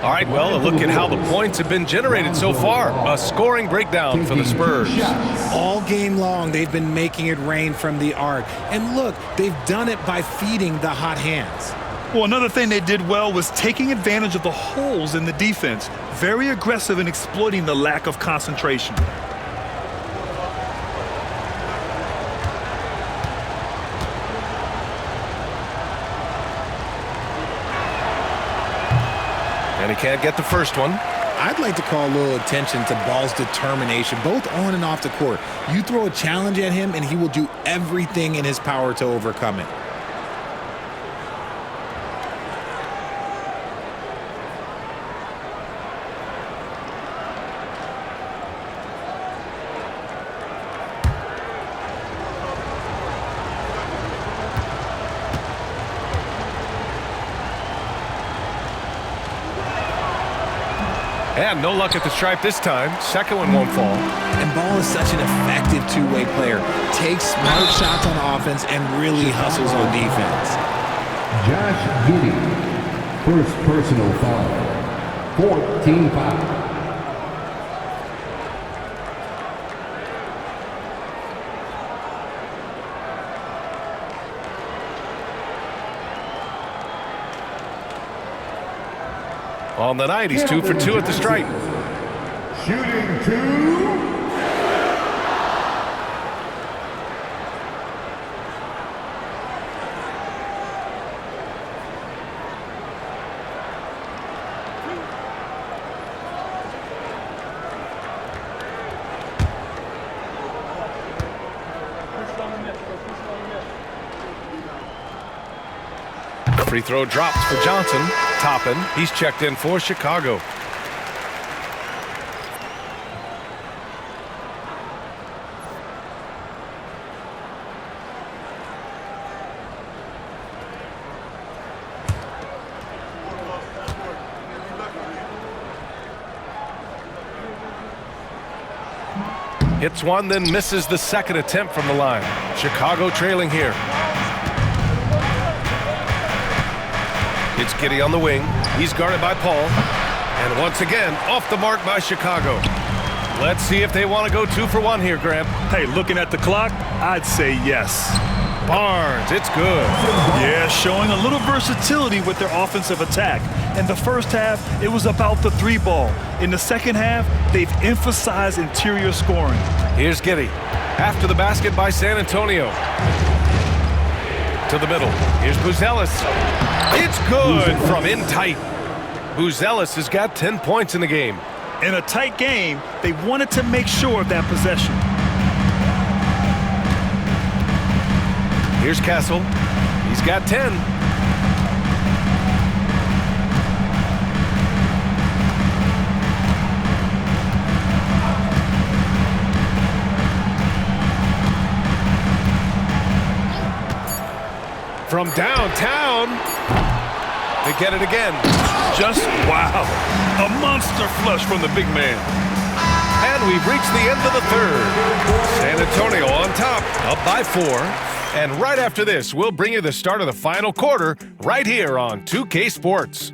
[SPEAKER 1] All right, well, a look at how the points have been generated so far. A scoring breakdown for the Spurs.
[SPEAKER 3] All game long, they've been making it rain from the arc. And look, they've done it by feeding the hot hands.
[SPEAKER 2] Well, another thing they did well was taking advantage of the holes in the defense. Very aggressive in exploiting the lack of concentration.
[SPEAKER 1] And he can't get the first one.
[SPEAKER 3] I'd like to call a little attention to Ball's determination, both on and off the court. You throw a challenge at him, and he will do everything in his power to overcome it.
[SPEAKER 1] And no luck at the stripe this time. Second one won't fall.
[SPEAKER 3] And Ball is such an effective two-way player. Takes smart shots on offense and really hustles on defense.
[SPEAKER 4] Josh Giddey, first personal foul. 14 foul.
[SPEAKER 1] On the night, he's 2 for 2 at the stripe.
[SPEAKER 4] Shooting 2.
[SPEAKER 1] Free throw drops for Johnson. Toppin, he's checked in for Chicago. Hits one, then misses the second attempt from the line. Chicago trailing here. It's Giddey on the wing. He's guarded by Paul. And once again, off the mark by Chicago. Let's see if they want to go 2 for 1 here, Grant.
[SPEAKER 2] Hey, looking at the clock, I'd say yes.
[SPEAKER 1] Barnes, it's good.
[SPEAKER 2] Yeah, showing a little versatility with their offensive attack. In the first half, it was about the 3-ball. In the second half, they've emphasized interior scoring.
[SPEAKER 1] Here's Giddey. After the basket by San Antonio. To the middle. Here's Buzelis. It's good from in tight. Buzelis has got 10 points in the game.
[SPEAKER 2] In a tight game, they wanted to make sure of that possession.
[SPEAKER 1] Here's Castle. He's got 10. From downtown, they get it again.
[SPEAKER 2] Just wow, a monster flush from the big man.
[SPEAKER 1] And we've reached the end of the third. San Antonio on top, up by 4. And right after this, we'll bring you the start of the final quarter right here on 2K Sports.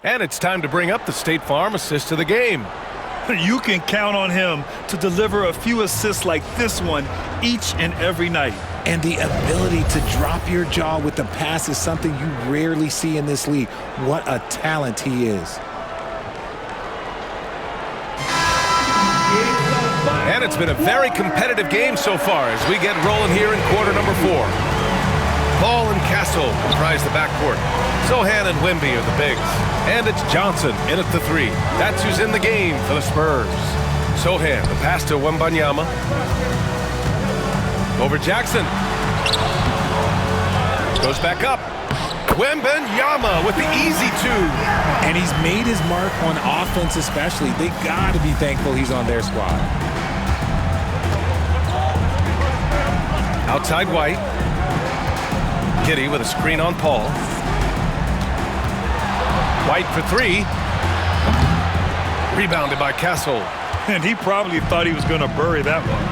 [SPEAKER 1] And it's time to bring up the State Farm assist of the game.
[SPEAKER 2] You can count on him to deliver a few assists like this one each and every night.
[SPEAKER 3] And the ability to drop your jaw with the pass is something you rarely see in this league. What a talent he is.
[SPEAKER 1] And it's been a very competitive game so far as we get rolling here in quarter number 4. Ball and Castle comprise the backcourt. Sohan and Wemby are the bigs. And it's Johnson in at the 3. That's who's in the game for the Spurs. Sohan, the pass to Wembanyama. Over Jackson. Goes back up. Wembanyama with the easy two.
[SPEAKER 3] And he's made his mark on offense especially. They got to be thankful he's on their squad.
[SPEAKER 1] Outside White. Giddey with a screen on Paul. White for three. Rebounded by Castle.
[SPEAKER 2] And he probably thought he was going to bury that one.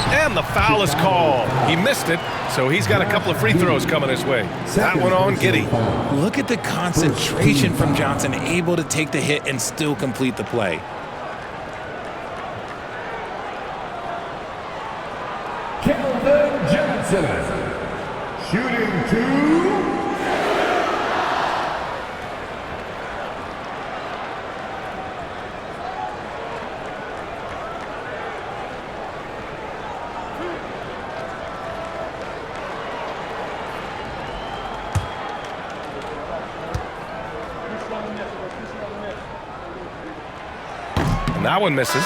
[SPEAKER 1] And the foul is called. He missed it, so he's got a couple of free throws coming his way. That one on Giddey.
[SPEAKER 3] Look at the concentration from Johnson, able to take the hit and still complete the play.
[SPEAKER 4] Kelvin Johnson, shooting two.
[SPEAKER 1] And that one misses.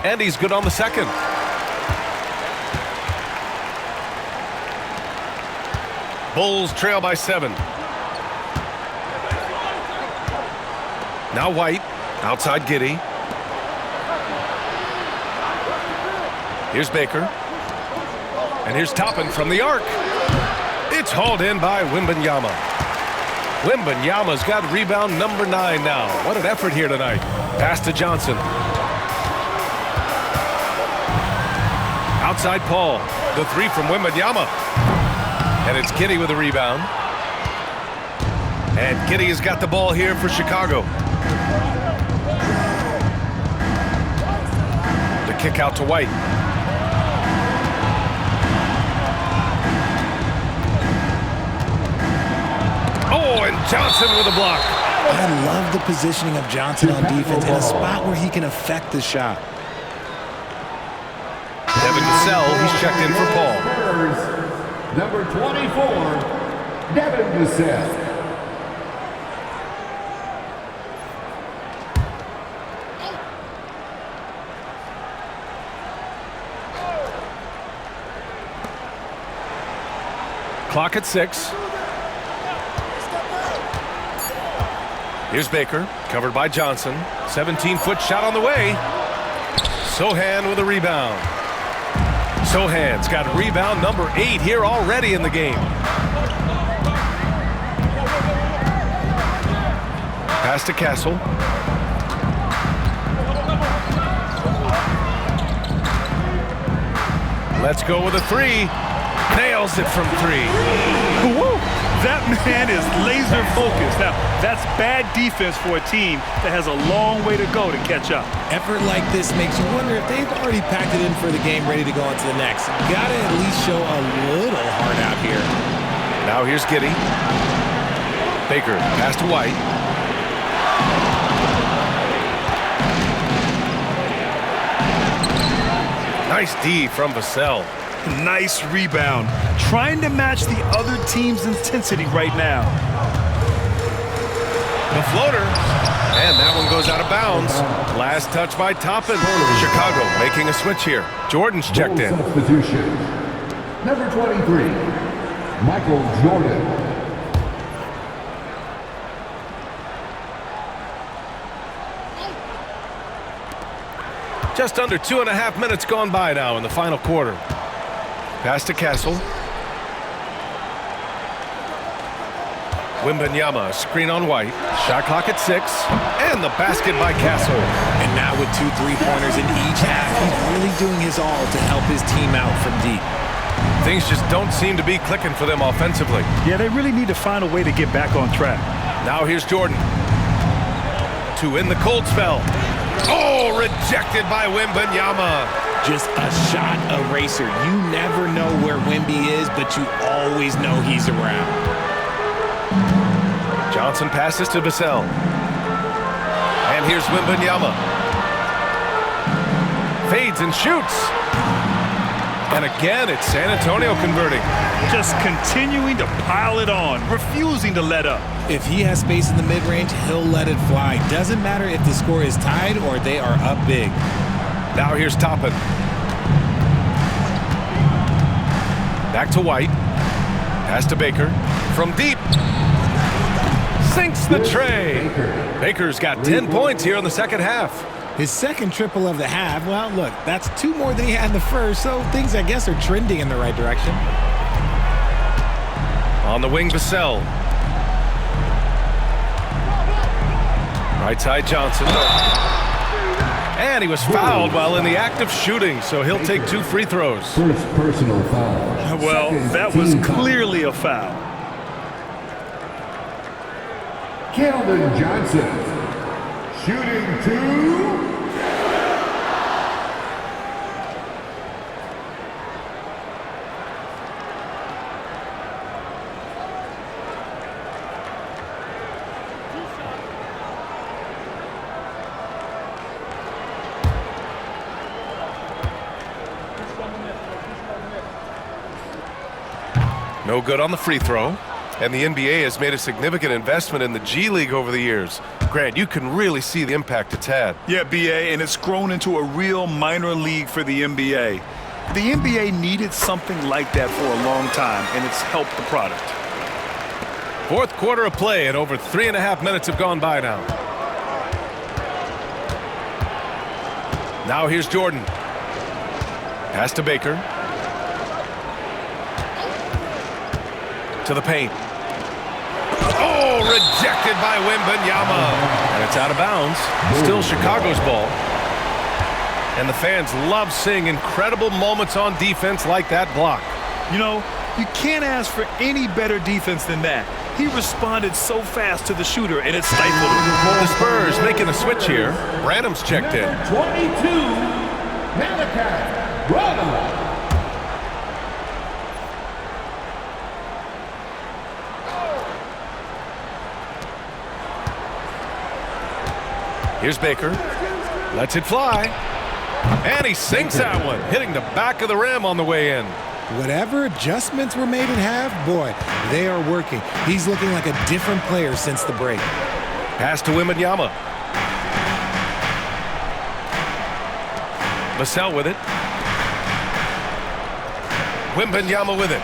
[SPEAKER 1] And he's good on the second. Bulls trail by 7. Now White, outside Giddey. Here's Baker. And here's Toppin from the arc. It's hauled in by Wembanyama. Wembanyama's got rebound number 9 now. What an effort here tonight. Pass to Johnson. Outside Paul. The three from Wembanyama. And it's Giddey with a rebound. And Giddey has got the ball here for Chicago. The kick out to White. Oh, and Johnson with a block.
[SPEAKER 3] I love the positioning of Johnson on defense in a spot where he can affect the shot.
[SPEAKER 1] Devin Vassell, he's checked in for Paul.
[SPEAKER 4] Number 24, Devin Vassell.
[SPEAKER 1] Clock at 6. Here's Baker, covered by Johnson. 17-foot shot on the way. Sohan with a rebound. Sohan's got rebound number 8 here already in the game. Pass to Castle. Let's go with a 3. Nails it from 3.
[SPEAKER 2] Woo! That man is laser focused. Now, that's bad defense for a team that has a long way to go to catch up.
[SPEAKER 3] Effort like this makes you wonder if they've already packed it in for the game, ready to go on to the next. Gotta at least show a little heart out here.
[SPEAKER 1] Now here's Giddey. Baker, pass to White. Nice D from Vassell.
[SPEAKER 2] Nice rebound. Trying to match the other team's intensity right now.
[SPEAKER 1] The floater. And that one goes out of bounds. Last touch by Toppin. Chicago making a switch here. Jordan's checked in.
[SPEAKER 4] Substitution. Number 23, Michael Jordan.
[SPEAKER 1] Just under 2.5 minutes gone by now in the final quarter. Pass to Castle. Wembanyama, screen on White. Shot clock at 6. And the basket by Castle.
[SPEAKER 3] And now with 2 3-pointers in each half, he's really doing his all to help his team out from deep.
[SPEAKER 1] Things just don't seem to be clicking for them offensively.
[SPEAKER 2] Yeah, they really need to find a way to get back on track.
[SPEAKER 1] Now here's Jordan. To end the cold spell. Oh, rejected by Wembanyama.
[SPEAKER 3] Just a shot eraser. You never know where Wemby is, but you always know he's around.
[SPEAKER 1] Johnson passes to Vassell. And And here's Wembanyama. Fades and shoots. And again, it's San Antonio converting.
[SPEAKER 2] Just continuing to pile it on, refusing to let up.
[SPEAKER 3] If he has space in the mid-range, he'll let it fly. Doesn't matter if the score is tied or they are up big.
[SPEAKER 1] Now here's Toppin. Back to White. Pass to Baker. From deep. Sinks the tray. Baker's got 10 points here in the second half.
[SPEAKER 3] His second triple of the half, well, look, that's 2 more than he had in the first, so things, I guess, are trending in the right direction.
[SPEAKER 1] On the wing, Vassell. Right side, Johnson. And he was fouled while in the act of shooting, so he'll take 2 free throws.
[SPEAKER 4] First personal foul.
[SPEAKER 2] Well, that was clearly a foul.
[SPEAKER 4] Keldon Johnson. Shooting 2.
[SPEAKER 1] No good on the free throw. And the NBA has made a significant investment in the G League over the years. Grant, you can really see the impact it's had.
[SPEAKER 2] Yeah, BA, and it's grown into a real minor league for the NBA. The NBA needed something like that for a long time, and it's helped the product.
[SPEAKER 1] Fourth quarter of play, and over 3.5 minutes have gone by now. Now here's Jordan. Pass to Baker. To the paint. Oh, rejected by Wembanyama. And it's out of bounds. Still Chicago's ball. And the fans love seeing incredible moments on defense like that block.
[SPEAKER 2] You know, you can't ask for any better defense than that. He responded so fast to the shooter, and it stifled him.
[SPEAKER 1] The Spurs making a switch here. Branham's checked in.
[SPEAKER 5] 22, Malachi Branham.
[SPEAKER 1] Here's Baker. Lets it fly. And he sinks that one, hitting the back of the rim on the way in.
[SPEAKER 3] Whatever adjustments were made in half, boy, they are working. He's looking like a different player since the break.
[SPEAKER 1] Pass to Wembanyama. Vassell with it. Wembanyama with it.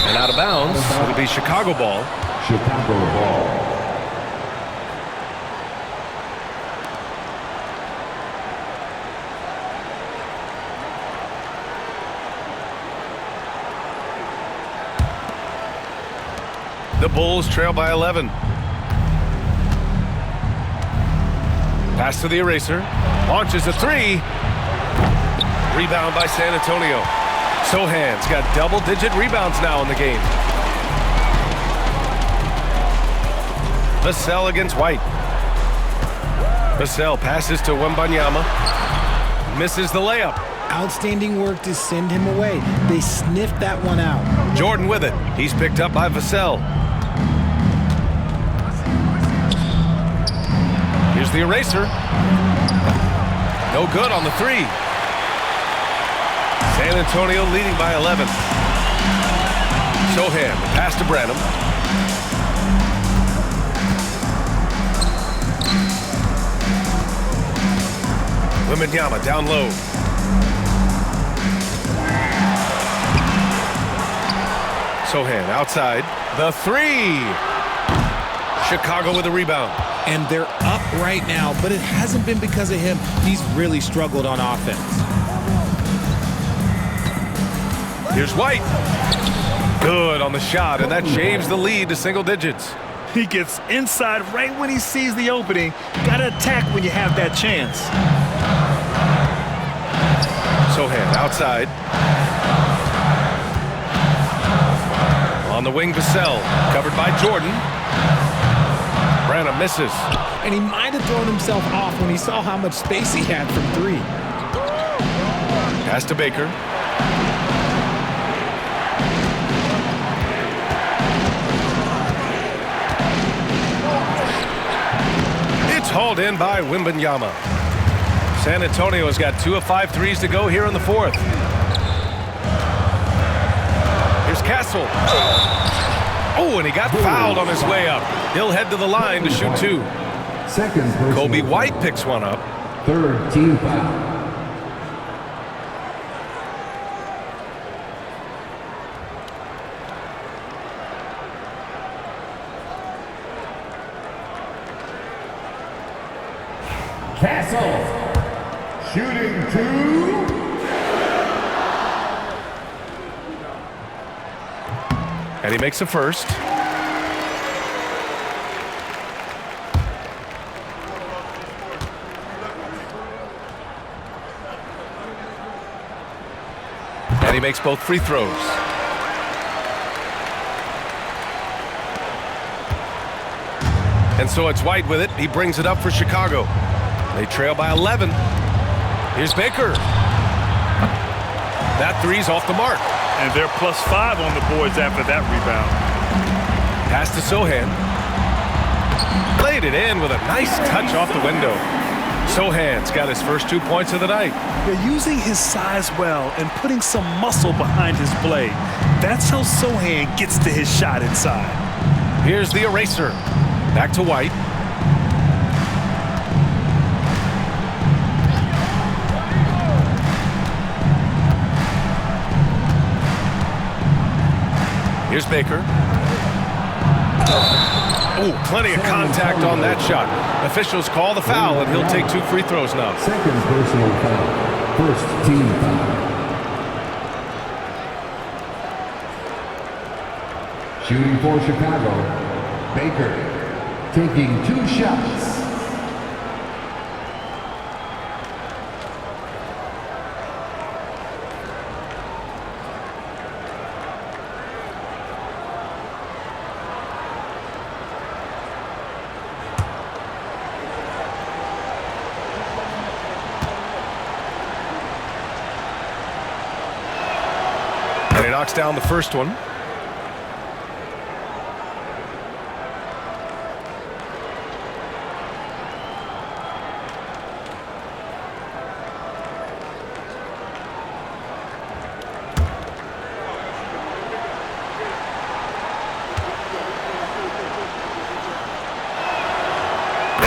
[SPEAKER 1] And out of bounds, it'll be Chicago ball.
[SPEAKER 4] Chicago ball.
[SPEAKER 1] The Bulls trail by 11. Pass to the eraser. Launches a 3. Rebound by San Antonio. Sohan's got double-digit rebounds now in the game. Vassell against White. Vassell passes to Wembanyama. Misses the layup.
[SPEAKER 3] Outstanding work to send him away. They sniffed that one out.
[SPEAKER 1] Jordan with it. He's picked up by Vassell. Here's the eraser. No good on the 3. San Antonio leading by 11. Sohan, pass to Branham. Wembanyama down low. Sohan outside. The 3. Chicago with a rebound.
[SPEAKER 3] And they're up right now, but it hasn't been because of him. He's really struggled on offense.
[SPEAKER 1] Here's White. Good on the shot, and that shaves the lead to single digits.
[SPEAKER 2] He gets inside right when he sees the opening. Gotta attack when you have that chance.
[SPEAKER 1] Sohan outside. On the wing, Vassell. Covered by Jordan. Branham misses.
[SPEAKER 3] And he might have thrown himself off when he saw how much space he had from 3.
[SPEAKER 1] Pass to Baker. called in by Wembanyama. San Antonio's got 2 of 5 threes to go here in the fourth. Here's Castle. Oh, and he got fouled on his way up. He'll head to the line to shoot 2.
[SPEAKER 4] Second personal
[SPEAKER 1] Kobe
[SPEAKER 4] foul.
[SPEAKER 1] White picks one up.
[SPEAKER 4] Third team foul. Castle. Shooting 2.
[SPEAKER 1] And he makes a first. And he makes both free throws. And so it's White with it. He brings it up for Chicago. They trail by 11. Here's Baker. That three's off the mark.
[SPEAKER 2] And they're +5 on the boards after that rebound.
[SPEAKER 1] Pass to Sohan. Laid it in with a nice touch off the window. Sohan's got his first 2 points of the night.
[SPEAKER 2] They're using his size well and putting some muscle behind his play. That's how Sohan gets to his shot inside.
[SPEAKER 1] Here's the eraser. Back to White. Here's Baker. Oh, plenty of contact on that shot. Officials call the foul, and he'll take 2 free throws now.
[SPEAKER 4] Second personal foul. First team foul. Shooting for Chicago. Baker taking 2 shots.
[SPEAKER 1] And he knocks down the first one.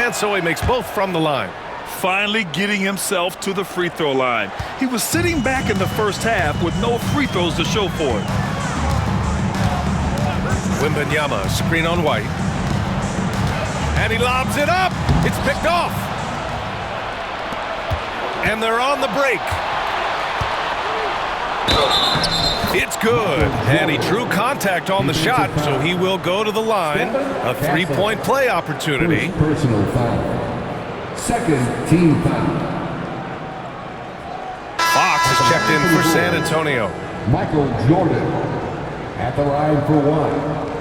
[SPEAKER 1] And so he makes both from the line.
[SPEAKER 2] Finally getting himself to the free throw line. He was sitting back in the first half with no free throws to show for it.
[SPEAKER 1] Wembanyama, screen on White. And he lobs it up. It's picked off. And they're on the break. It's good. And he drew contact on the shot, so he will go to the line. A 3-point play opportunity.
[SPEAKER 4] First personal foul. Second team foul.
[SPEAKER 1] Fox is checked in for San Antonio.
[SPEAKER 4] Michael Jordan at the line for 1.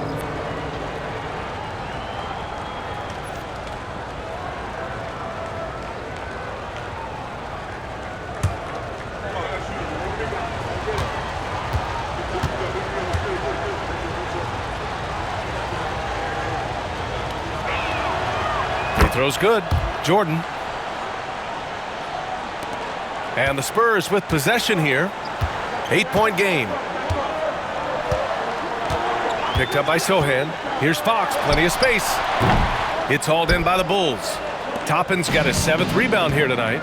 [SPEAKER 1] Throws good. Jordan. And the Spurs with possession here. 8-point game. Picked up by Sohan. Here's Fox. Plenty of space. It's hauled in by the Bulls. Toppin's got his 7th rebound here tonight.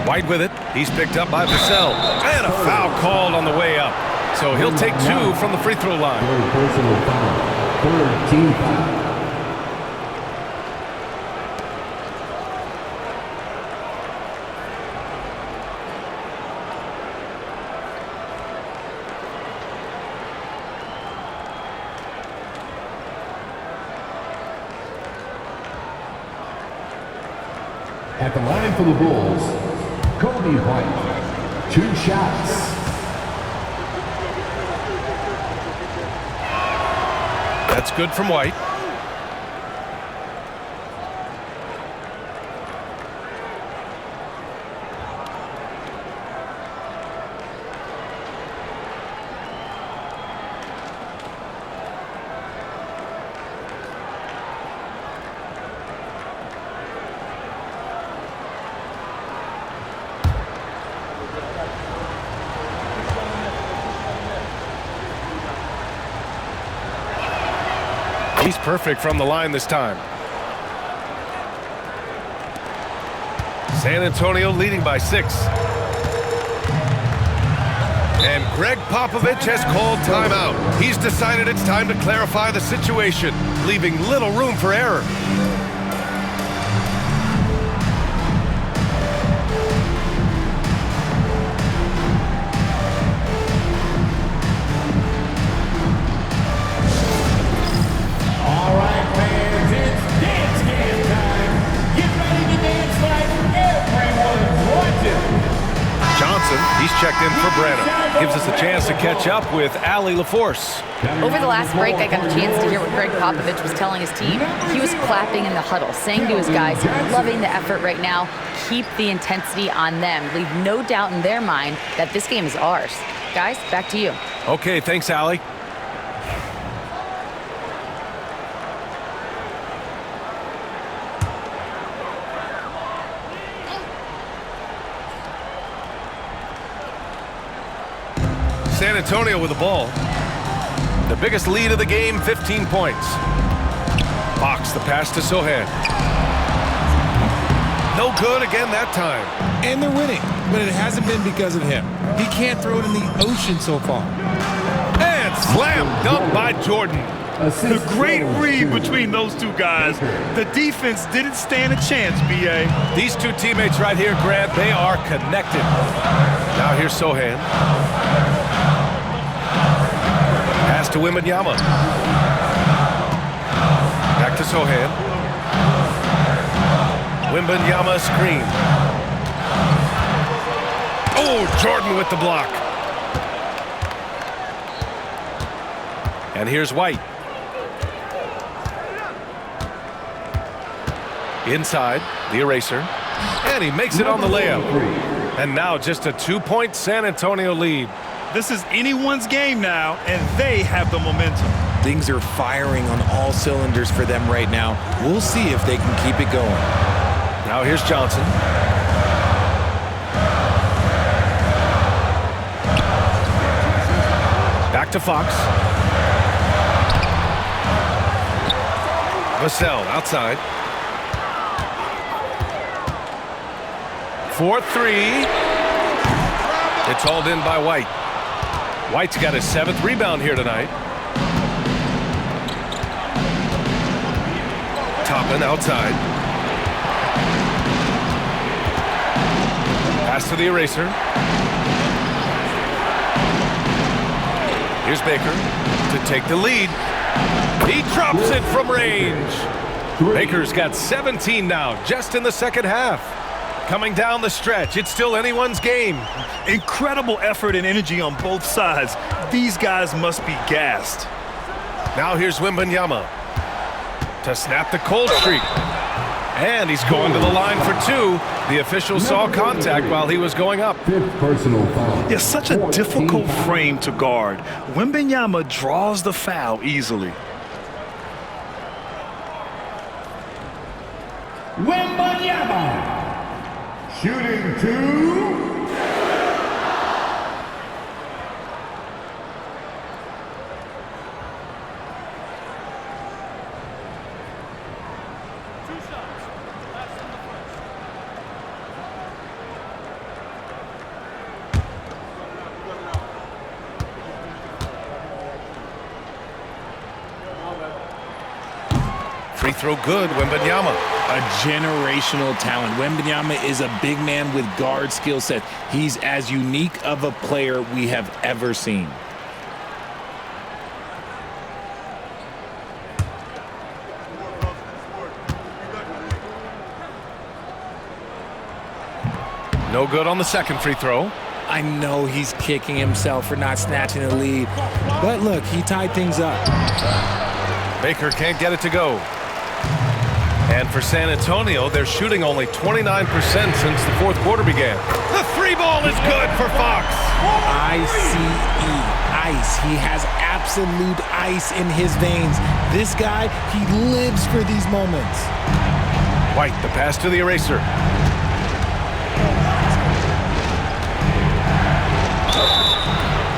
[SPEAKER 1] White with it. He's picked up by Vassell. And a foul called on the way up. So he'll take 2 from the free throw line.
[SPEAKER 4] Third personal foul. Third team foul. At the line for the Bulls, Kobe White, 2 shots.
[SPEAKER 1] That's good from White. He's perfect from the line this time. San Antonio leading by 6. And Greg Popovich has called timeout. He's decided it's time to clarify the situation, leaving little room for error.
[SPEAKER 5] All right, fans, it's dance game time. Get ready to dance like everyone's watching.
[SPEAKER 1] Johnson, he's checked in for Brennan. Gives us a chance to catch up with Allie LaForce.
[SPEAKER 6] Over the last break, I got a chance to hear what Greg Popovich was telling his team. He was clapping in the huddle, saying to his guys, loving the effort right now, keep the intensity on them. Leave no doubt in their mind that this game is ours. Guys, back to you.
[SPEAKER 1] Okay, thanks, Allie. San Antonio with the ball. The biggest lead of the game, 15 points. Fox, the pass to Sohan. No good again that time.
[SPEAKER 3] And they're winning, but it hasn't been because of him. He can't throw it in the ocean so far.
[SPEAKER 1] And slam dunk by Jordan.
[SPEAKER 2] The great read between those two guys. The defense didn't stand a chance, B.A.
[SPEAKER 1] These two teammates right here, Grant, they are connected. Now here's Sohan. Pass to Wembanyama. Back to Sohan. Wembanyama screen. Oh, Jordan with the block. And here's White. Inside, the eraser. And he makes it on the layup. And now just a 2-point San Antonio lead.
[SPEAKER 2] This is anyone's game now, and they have the momentum.
[SPEAKER 3] Things are firing on all cylinders for them right now. We'll see if they can keep it going.
[SPEAKER 1] Now here's Johnson. Back to Fox. Vassell outside. 4-3. It's hauled in by White. White's got his 7th rebound here tonight. Toppin outside. Pass to the eraser. Here's Baker to take the lead. He drops it from range. Baker's got 17 now, just in the second half. Coming down the stretch, it's still anyone's game.
[SPEAKER 2] Incredible effort and energy on both sides. These guys must be gassed.
[SPEAKER 1] Now here's Wembanyama to snap the cold streak. And he's going to the line for 2. The official saw contact while he was going up.
[SPEAKER 4] 5th personal foul.
[SPEAKER 2] It's such a difficult frame to guard. Wembanyama draws the foul easily.
[SPEAKER 5] Wembanyama. Shooting 2.
[SPEAKER 1] Free throw good, Wembanyama.
[SPEAKER 3] A generational talent. Wembanyama is a big man with guard skill set. He's as unique of a player we have ever seen.
[SPEAKER 1] No good on the second free throw.
[SPEAKER 3] I know he's kicking himself for not snatching the lead, but look, he tied things up.
[SPEAKER 1] Baker can't get it to go. And for San Antonio, they're shooting only 29% since the 4th quarter began. The 3 ball is good for Fox.
[SPEAKER 3] ICE, ice. He has absolute ice in his veins. This guy, he lives for these moments.
[SPEAKER 1] White, the pass to the eraser.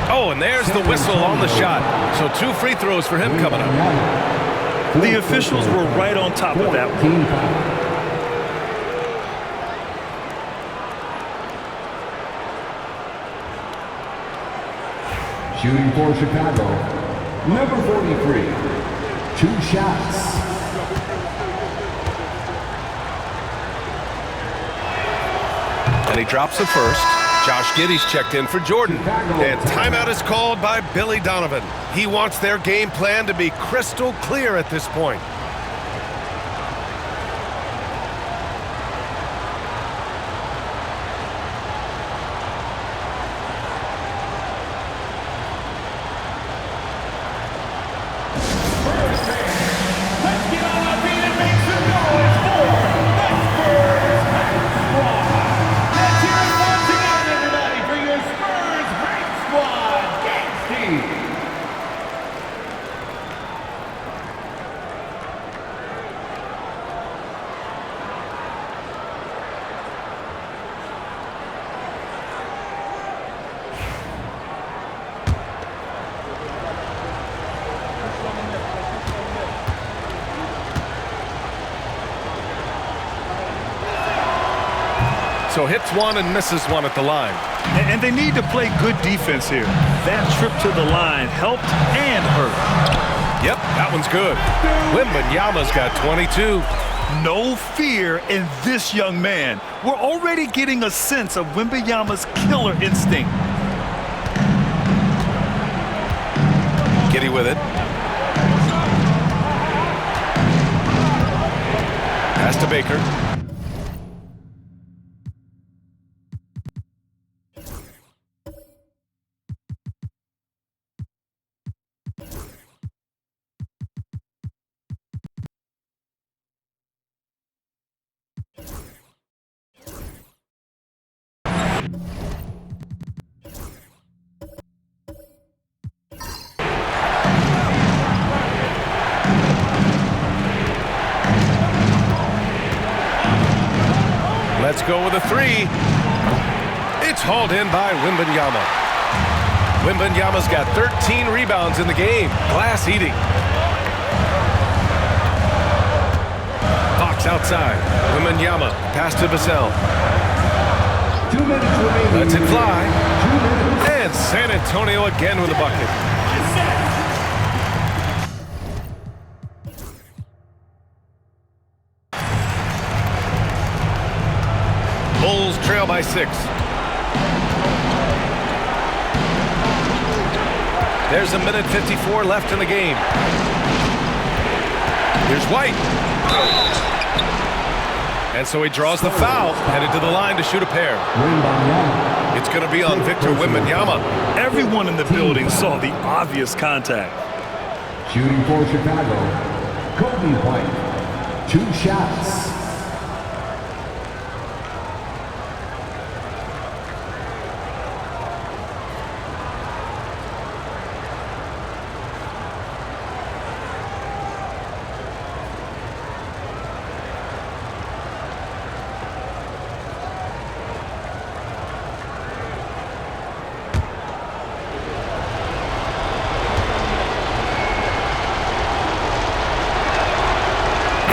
[SPEAKER 1] Oh, and there's the whistle on the shot. So 2 free throws for him coming up.
[SPEAKER 2] The officials were right on top of that one.
[SPEAKER 4] Shooting for Chicago, number 43, 2 shots.
[SPEAKER 1] And he drops the first. Josh Giddey's checked in for Jordan. And timeout is called by Billy Donovan. He wants their game plan to be crystal clear at this point.
[SPEAKER 5] Let's get on our feet and make some noise for the Spurs Hype Squad. Let's hear it once again, everybody, for your Spurs Hype Squad. Gangsters.
[SPEAKER 1] So hits one and misses one at the line.
[SPEAKER 2] And they need to play good defense here. That trip to the line helped and hurt.
[SPEAKER 1] Yep, that one's good. Wembanyama's got 22.
[SPEAKER 2] No fear in this young man. We're already getting a sense of Wembanyama's killer instinct.
[SPEAKER 1] Giddey with it. Pass to Baker. Let's go with a three. It's hauled in by Wembanyama. Wembanyama's got 13 rebounds in the game. Glass eating. Fox outside. Wembanyama. Pass to Vassell.
[SPEAKER 4] 2 minutes remaining.
[SPEAKER 1] Lets it fly.
[SPEAKER 4] 2 minutes.
[SPEAKER 1] And San Antonio again with a bucket. Bulls trail by 6. There's a minute 54 left in the game. Here's White. And so he draws the foul, headed to the line to shoot a pair. It's going to be on Victor Wembanyama.
[SPEAKER 2] Everyone in the building saw the obvious contact.
[SPEAKER 4] Shooting for Chicago, Kobe White, 2 shots.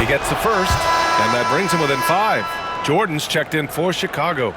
[SPEAKER 1] He gets the first, and that brings him within 5. Jordan's checked in for Chicago.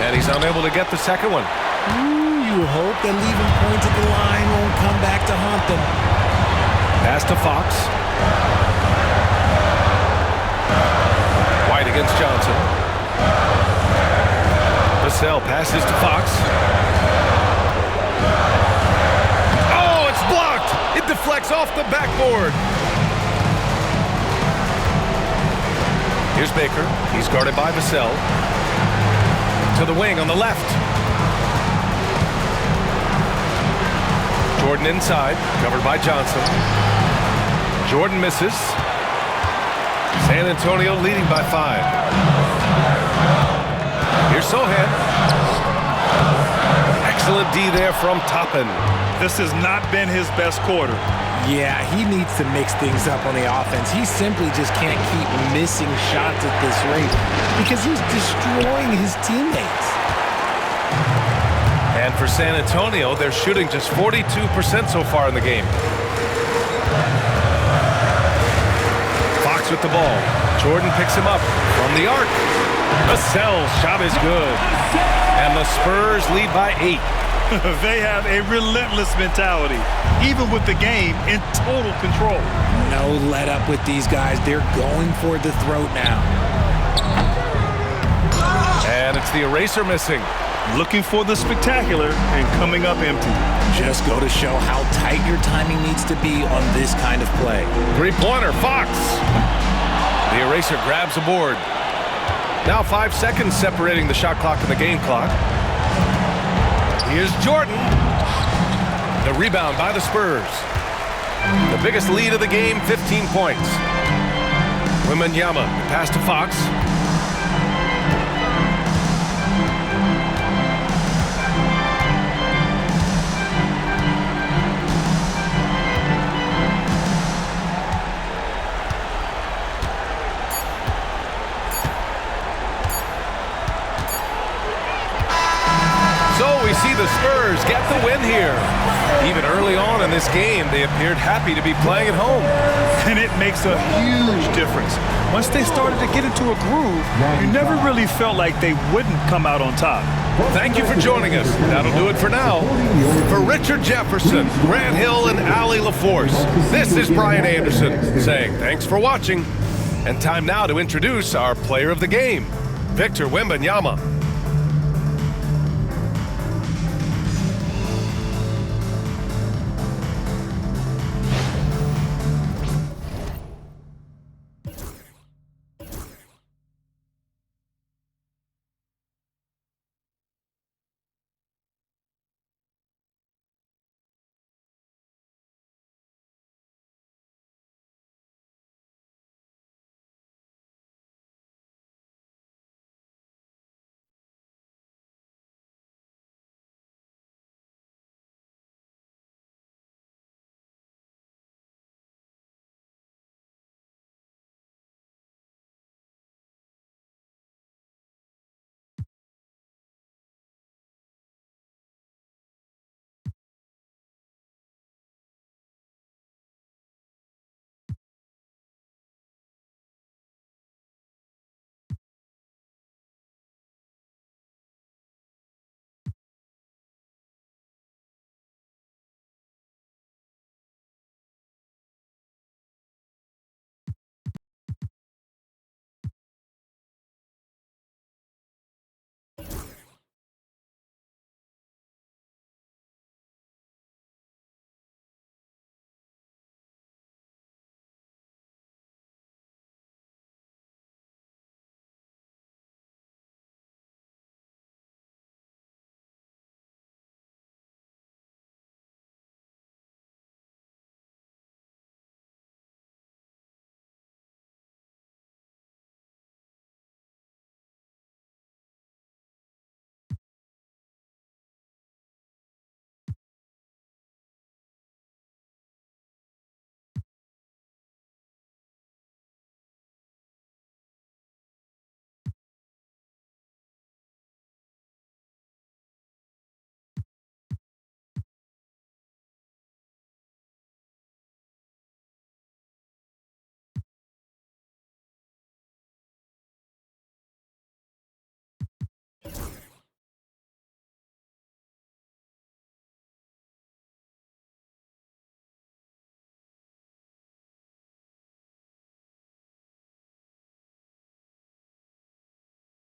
[SPEAKER 1] And he's unable to get the second one.
[SPEAKER 3] You hope that leaving points at the line won't come back to haunt them.
[SPEAKER 1] Pass to Fox. White against Johnson. Vassell passes to Fox. Oh, it's blocked! It deflects off the backboard. Here's Baker. He's guarded by Vassell. To the wing on the left. Jordan inside, covered by Johnson. Jordan misses. San Antonio leading by 5. Here's Sohan. Excellent D there from Toppin.
[SPEAKER 2] This has not been his best quarter.
[SPEAKER 3] Yeah, he needs to mix things up on the offense. He simply just can't keep missing shots at this rate because he's destroying his teammates.
[SPEAKER 1] And for San Antonio, they're shooting just 42% so far in the game. Fox with the ball. Jordan picks him up from the arc. Vassell's shot is good. And the Spurs lead by 8.
[SPEAKER 2] They have a relentless mentality, even with the game in total control.
[SPEAKER 3] No let up with these guys. They're going for the throat now.
[SPEAKER 1] And it's the eraser missing.
[SPEAKER 2] Looking for the spectacular and coming up empty.
[SPEAKER 3] Just go to show how tight your timing needs to be on this kind of play.
[SPEAKER 1] Three-pointer, Fox. The eraser grabs a board. Now 5 seconds separating the shot clock and the game clock. Here's Jordan. The rebound by the Spurs. The biggest lead of the game, 15 points. Wembanyama, pass to Fox. So we see the Spurs get the win here. Even early on in this game, they appeared happy to be playing at home.
[SPEAKER 2] And it makes a huge difference. Once they started to get into a groove, you never really felt like they wouldn't come out on top.
[SPEAKER 1] Thank you for joining us. That'll do it for now. For Richard Jefferson, Grant Hill, and Allie LaForce, this is Brian Anderson saying thanks for watching. And time now to introduce our player of the game, Victor Wembanyama.